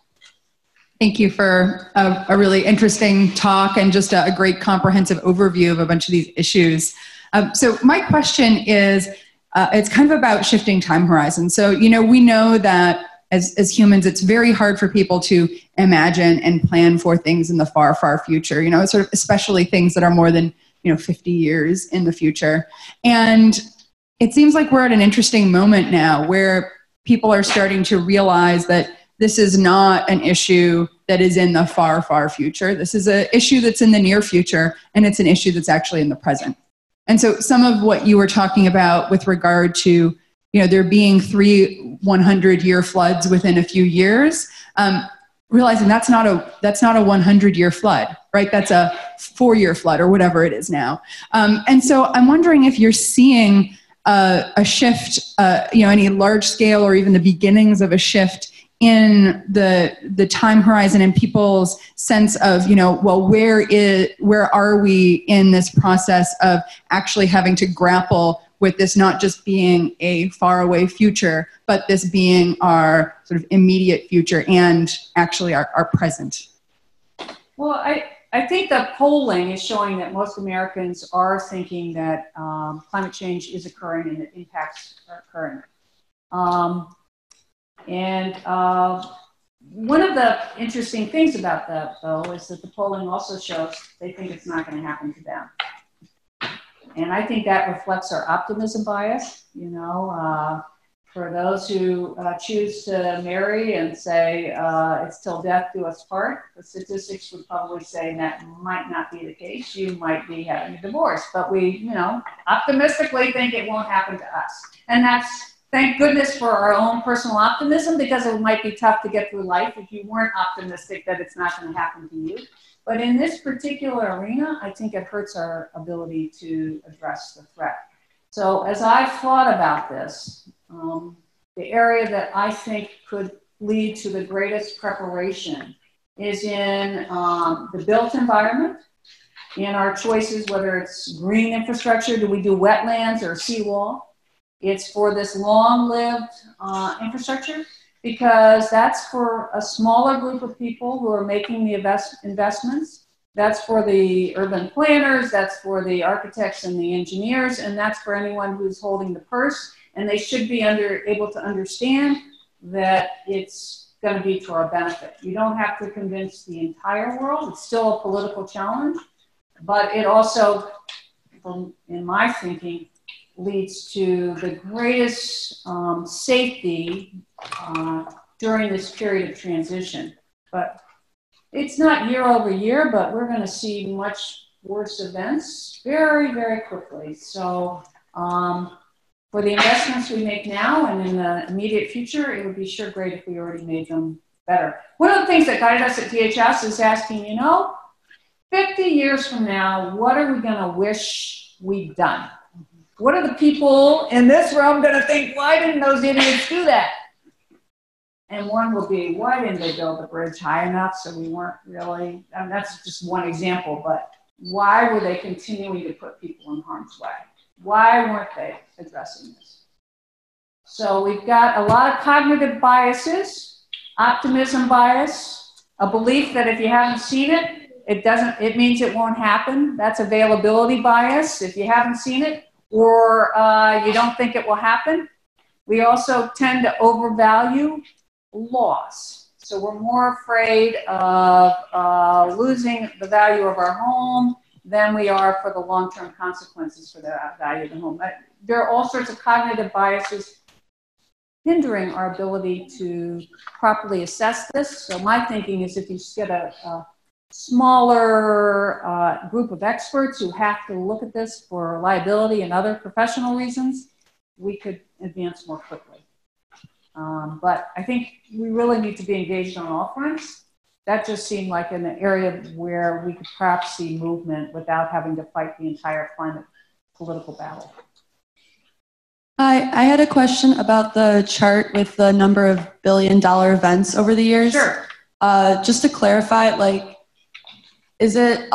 Thank you for a really interesting talk and just a great comprehensive overview of a bunch of these issues. So my question is, it's kind of about shifting time horizons. So, we know that as humans, it's very hard for people to imagine and plan for things in the far, far future, sort of especially things that are more than, 50 years in the future. And it seems like we're at an interesting moment now where people are starting to realize that this is not an issue that is in the far, far future. This is an issue that's in the near future, and it's an issue that's actually in the present. And so some of what you were talking about with regard to, there being 3 100-year floods within a few years, realizing that's not a 100-year flood, right? That's a 4-year flood or whatever it is now. And so I'm wondering if you're seeing a shift, any large scale or even the beginnings of a shift in the time horizon and people's sense of, where are we in this process of actually having to grapple with this not just being a faraway future, but this being our sort of immediate future and actually our present? Well, I think the polling is showing that most Americans are thinking that climate change is occurring and that impacts are occurring. One of the interesting things about that, though, is that the polling also shows they think it's not going to happen to them. And I think that reflects our optimism bias. You know, for those who choose to marry and say it's till death do us part, the statistics would probably say that might not be the case. You might be having a divorce, but we, you know, optimistically think it won't happen to us. And that's, thank goodness for our own personal optimism, because it might be tough to get through life if you weren't optimistic that it's not going to happen to you. But in this particular arena, I think it hurts our ability to address the threat. So as I've thought about this, the area that I think could lead to the greatest preparation is in the built environment, in our choices, whether it's green infrastructure, do we do wetlands or seawall? It's for this long-lived infrastructure, because that's for a smaller group of people who are making the investments. That's for the urban planners, that's for the architects and the engineers, and that's for anyone who's holding the purse. And they should be able to understand that it's going to be to our benefit. You don't have to convince the entire world. It's still a political challenge, but it also, in my thinking, leads to the greatest safety during this period of transition. But it's not year over year, but we're going to see much worse events very, very quickly. So for the investments we make now and in the immediate future, it would be sure great if we already made them better. One of the things that guided us at DHS is asking, you know, 50 years from now, what are we going to wish we'd done? What are the people in this room going to think, why didn't those idiots do that? And one will be, why didn't they build the bridge high enough so we weren't really, and that's just one example, but why were they continuing to put people in harm's way? Why weren't they addressing this? So we've got a lot of cognitive biases, optimism bias, a belief that if you haven't seen it, it means it won't happen. That's availability bias. If you haven't seen it, or you don't think it will happen. We also tend to overvalue loss. So we're more afraid of losing the value of our home than we are for the long-term consequences for the value of the home. There are all sorts of cognitive biases hindering our ability to properly assess this. So my thinking is if you get a smaller group of experts who have to look at this for liability and other professional reasons, we could advance more quickly. But I think we really need to be engaged on all fronts. That just seemed like an area where we could perhaps see movement without having to fight the entire climate political battle. I had a question about the chart with the number of billion-dollar events over the years. Sure. Just to clarify, like, is it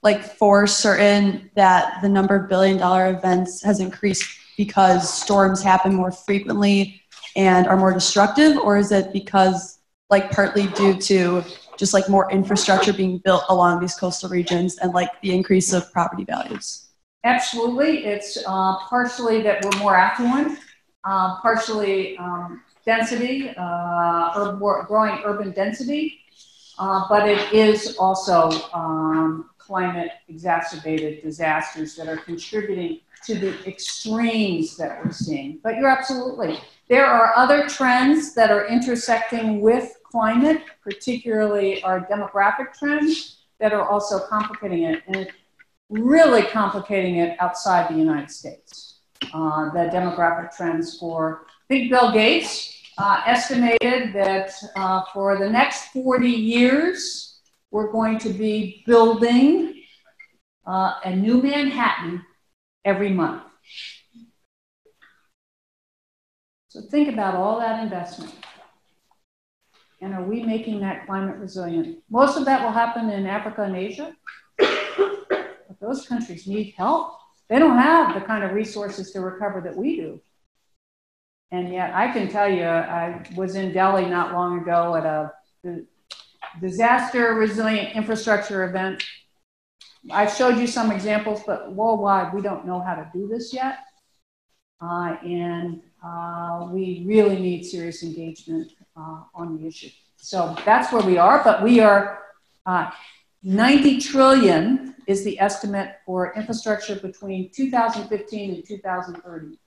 like for certain that the number of billion-dollar events has increased because storms happen more frequently and are more destructive, or is it because, like, partly due to just like more infrastructure being built along these coastal regions and like the increase of property values? Absolutely. It's partially that we're more affluent, partially density, growing urban density, but it is also climate exacerbated disasters that are contributing to the extremes that we're seeing. But you're absolutely. There are other trends that are intersecting with climate, particularly our demographic trends, that are also complicating it, and really complicating it outside the United States. The demographic trends for, I think Bill Gates estimated that for the next 40 years, we're going to be building a new Manhattan every month. So think about all that investment. And are we making that climate resilient? Most of that will happen in Africa and Asia. But those countries need help. They don't have the kind of resources to recover that we do. And yet I can tell you, I was in Delhi not long ago at a disaster resilient infrastructure event. I showed you some examples, but worldwide, we don't know how to do this yet. We really need serious engagement on the issue. So that's where we are, but we are 90 trillion is the estimate for infrastructure between 2015 and 2030.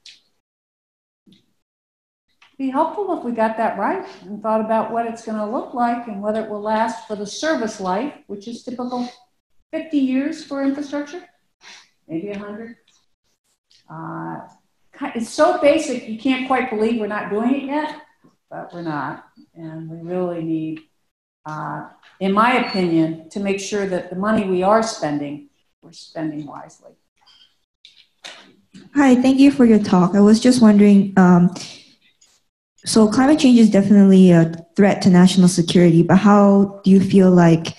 Be helpful if we got that right and thought about what it's going to look like and whether it will last for the service life, which is typical 50 years for infrastructure, maybe 100. It's so basic, you can't quite believe we're not doing it yet, but we're not. And we really need, in my opinion, to make sure that the money we are spending, we're spending wisely. Hi, thank you for your talk. I was just wondering, so climate change is definitely a threat to national security, but how do you feel like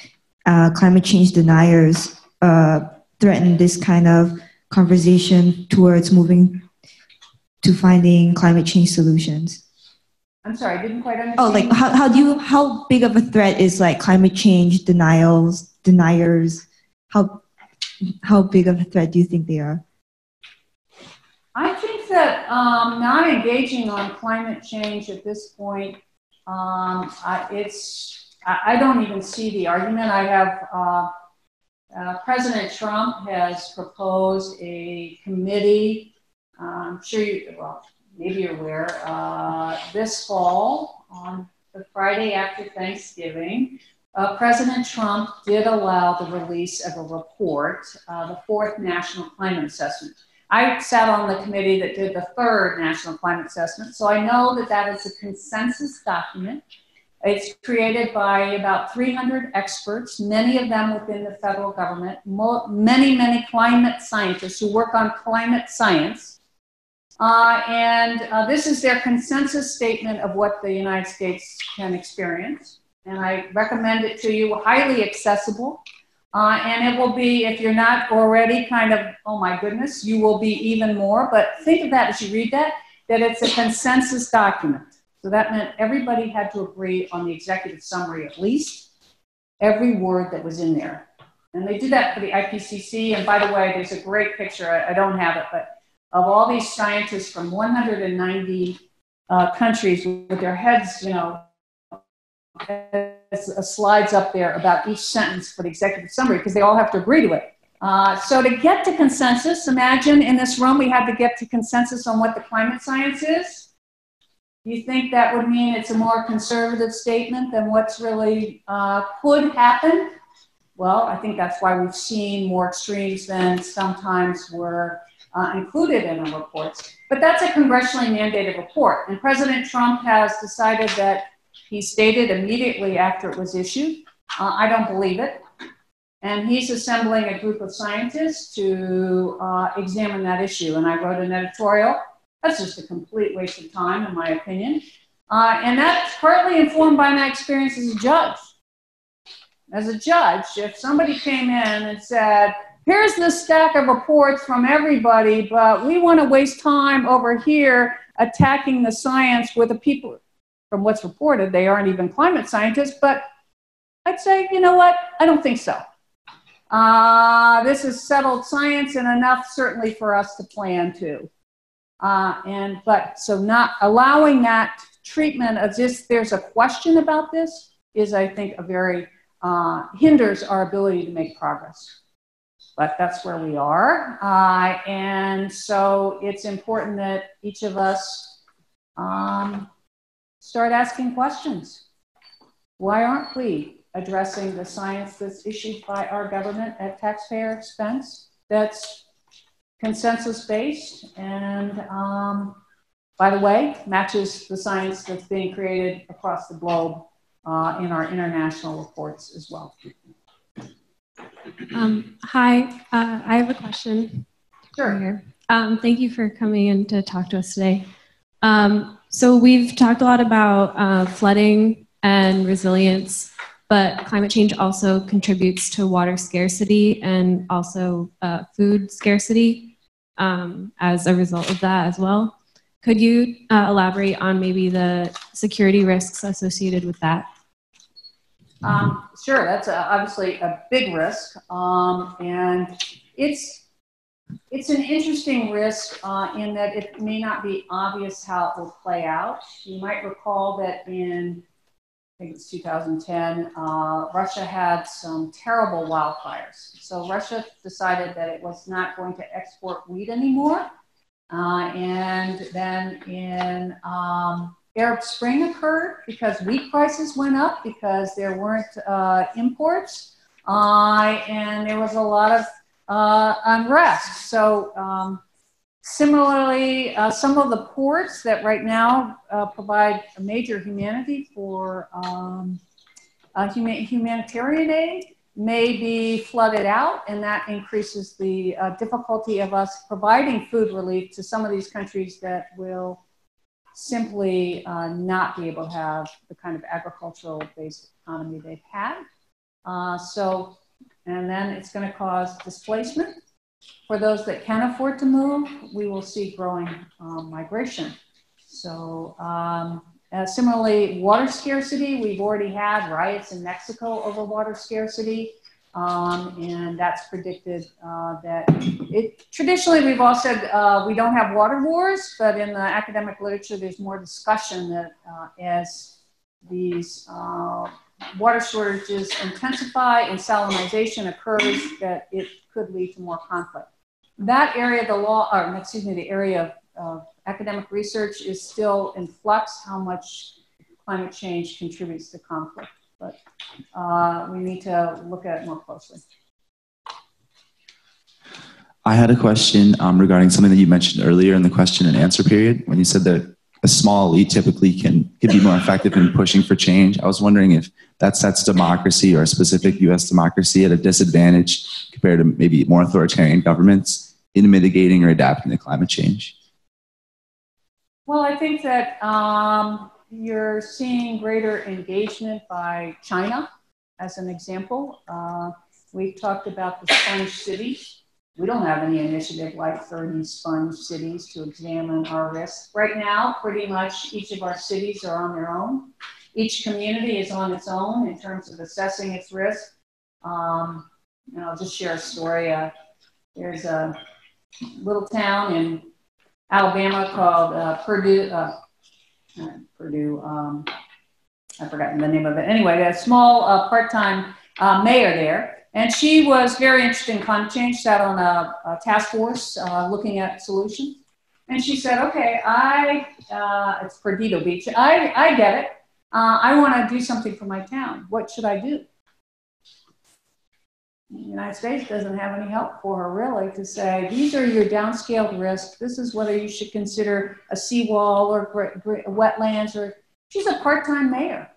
climate change deniers threaten this kind of conversation towards moving to finding climate change solutions? I'm sorry, I didn't quite understand. Oh, like how big of a threat is like climate change deniers? How big of a threat do you think they are? I think that not engaging on climate change at this point, I don't even see the argument. I have President Trump has proposed a committee. I'm sure maybe you're aware. This fall, on the Friday after Thanksgiving, President Trump did allow the release of a report, the 4th National Climate Assessment. I sat on the committee that did the 3rd National Climate Assessment, so I know that that is a consensus document. It's created by about 300 experts, many of them within the federal government, many climate scientists who work on climate science. This is their consensus statement of what the United States can experience. And I recommend it to you, highly accessible. And it will be, if you're not already kind of, oh my goodness, you will be even more. But think of that as you read that it's a consensus document. So that meant everybody had to agree on the executive summary, at least every word that was in there. And they did that for the IPCC. And by the way, there's a great picture, I don't have it, but of all these scientists from 190 countries with their heads, you know, slides up there about each sentence for the executive summary because they all have to agree to it. So to get to consensus, imagine in this room we had to get to consensus on what the climate science is. Do you think that would mean it's a more conservative statement than what's really could happen? Well, I think that's why we've seen more extremes than sometimes were included in the reports. But that's a congressionally mandated report. And President Trump has decided that he stated immediately after it was issued, I don't believe it. And he's assembling a group of scientists to examine that issue. And I wrote an editorial. That's just a complete waste of time, in my opinion. And that's partly informed by my experience as a judge. As a judge, if somebody came in and said, here's this stack of reports from everybody, but we want to waste time over here attacking the science with the people, from what's reported, they aren't even climate scientists, but I'd say, you know what, I don't think so. This is settled science and enough certainly for us to plan to. So not allowing that treatment as if there's a question about this is, I think, a very, hinders our ability to make progress. But that's where we are. And so it's important that each of us start asking questions. Why aren't we addressing the science that's issued by our government at taxpayer expense that's consensus-based and, by the way, matches the science that's being created across the globe in our international reports as well. Hi, I have a question. Sure. Here. Thank you for coming in to talk to us today. So we've talked a lot about flooding and resilience, but climate change also contributes to water scarcity and also food scarcity. as a result of that as well. Could you elaborate on maybe the security risks associated with that? Sure, that's obviously a big risk, and it's an interesting risk in that it may not be obvious how it will play out. You might recall that in, I think it's 2010, Russia had some terrible wildfires. So Russia decided that it was not going to export wheat anymore. And then in Arab Spring occurred because wheat prices went up because there weren't imports, and there was a lot of unrest. So similarly, some of the ports that right now provide a major humanity for humanitarian aid may be flooded out, and that increases the difficulty of us providing food relief to some of these countries that will simply not be able to have the kind of agricultural-based economy they've had. And then it's going to cause displacement. For those that can afford to move, we will see growing migration. So similarly, water scarcity, we've already had riots in Mexico over water scarcity. And that's predicted that traditionally we've all said we don't have water wars, but in the academic literature, there's more discussion that as these water shortages intensify and salinization occurs, that it could lead to more conflict. That area of the law, or excuse me, the area of academic research is still in flux, how much climate change contributes to conflict. But we need to look at it more closely. I had a question regarding something that you mentioned earlier in the question and answer period, when you said that a small elite typically can be more effective in pushing for change. I was wondering if that sets democracy, or a specific US democracy, at a disadvantage compared to maybe more authoritarian governments in mitigating or adapting to climate change. Well, I think that you're seeing greater engagement by China, as an example. We've talked about the sponge cities. We don't have any initiative like 30 sponge cities to examine our risks. Right now, pretty much each of our cities are on their own. Each community is on its own in terms of assessing its risk. And I'll just share a story. There's a little town in Alabama called Purdue. I've forgotten the name of it. Anyway, they had a small part-time mayor there. And she was very interested in climate change, sat on a task force looking at solutions. And she said, okay, it's Perdido Beach. I get it. I want to do something for my town. What should I do? The United States doesn't have any help for her, really, to say, these are your downscaled risks. This is whether you should consider a seawall or wetlands. Or she's a part-time mayor.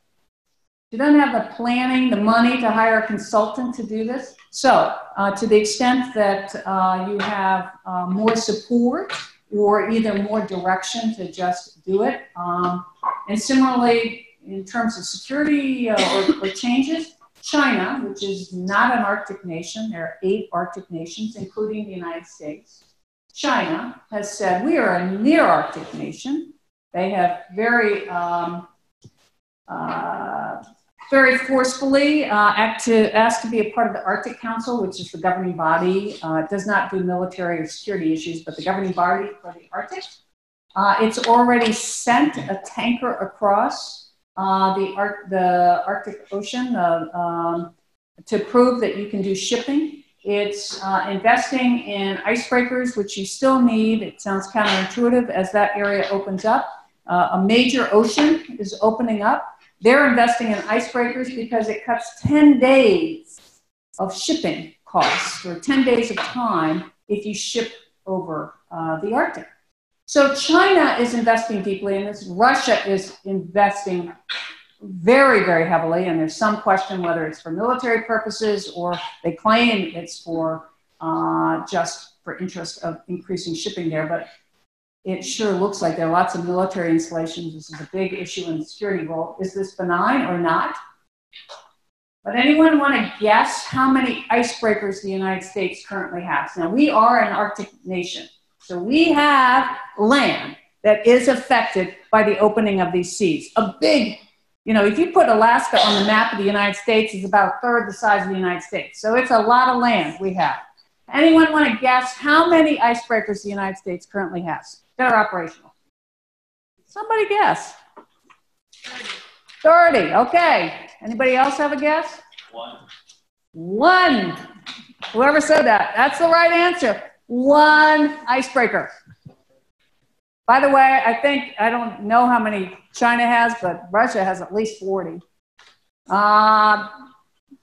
She doesn't have the planning, the money to hire a consultant to do this. So to the extent that you have more support or either more direction to just do it. And similarly, in terms of security or changes, China, which is not an Arctic nation, there are 8 Arctic nations, including the United States. China has said, we are a near Arctic nation. They have very forcefully asked to be a part of the Arctic Council, which is the governing body. It does not do military or security issues, but the governing body for the Arctic. It's already sent a tanker across the Arctic Ocean to prove that you can do shipping. It's investing in icebreakers, which you still need. It sounds counterintuitive as that area opens up. A major ocean is opening up. They're investing in icebreakers because it cuts 10 days of shipping costs, or 10 days of time if you ship over the Arctic. So China is investing deeply in this. Russia is investing very, very heavily, and there's some question whether it's for military purposes or they claim it's for just for interest of increasing shipping there, but it sure looks like there are lots of military installations. This is a big issue in the security role. Is this benign or not? But anyone want to guess how many icebreakers the United States currently has? Now, we are an Arctic nation. So we have land that is affected by the opening of these seas. A big, you know, if you put Alaska on the map of the United States, it's about a third the size of the United States. So it's a lot of land we have. Anyone want to guess how many icebreakers the United States currently has that are operational? Somebody guess. 30, okay. Anybody else have a guess? One. Whoever said that, that's the right answer. One icebreaker. By the way, I don't know how many China has, but Russia has at least 40.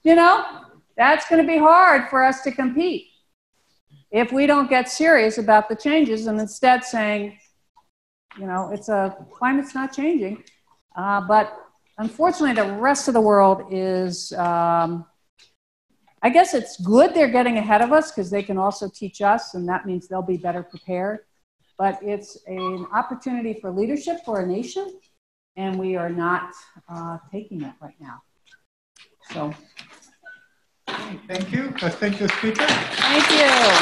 You know, that's going to be hard for us to compete if we don't get serious about the changes and instead saying, you know, climate's not changing. But unfortunately, the rest of the world is, I guess it's good they're getting ahead of us because they can also teach us, and that means they'll be better prepared. But it's an opportunity for leadership for a nation, and we are not taking it right now. So. Thank you. Let's thank the speaker. Thank you.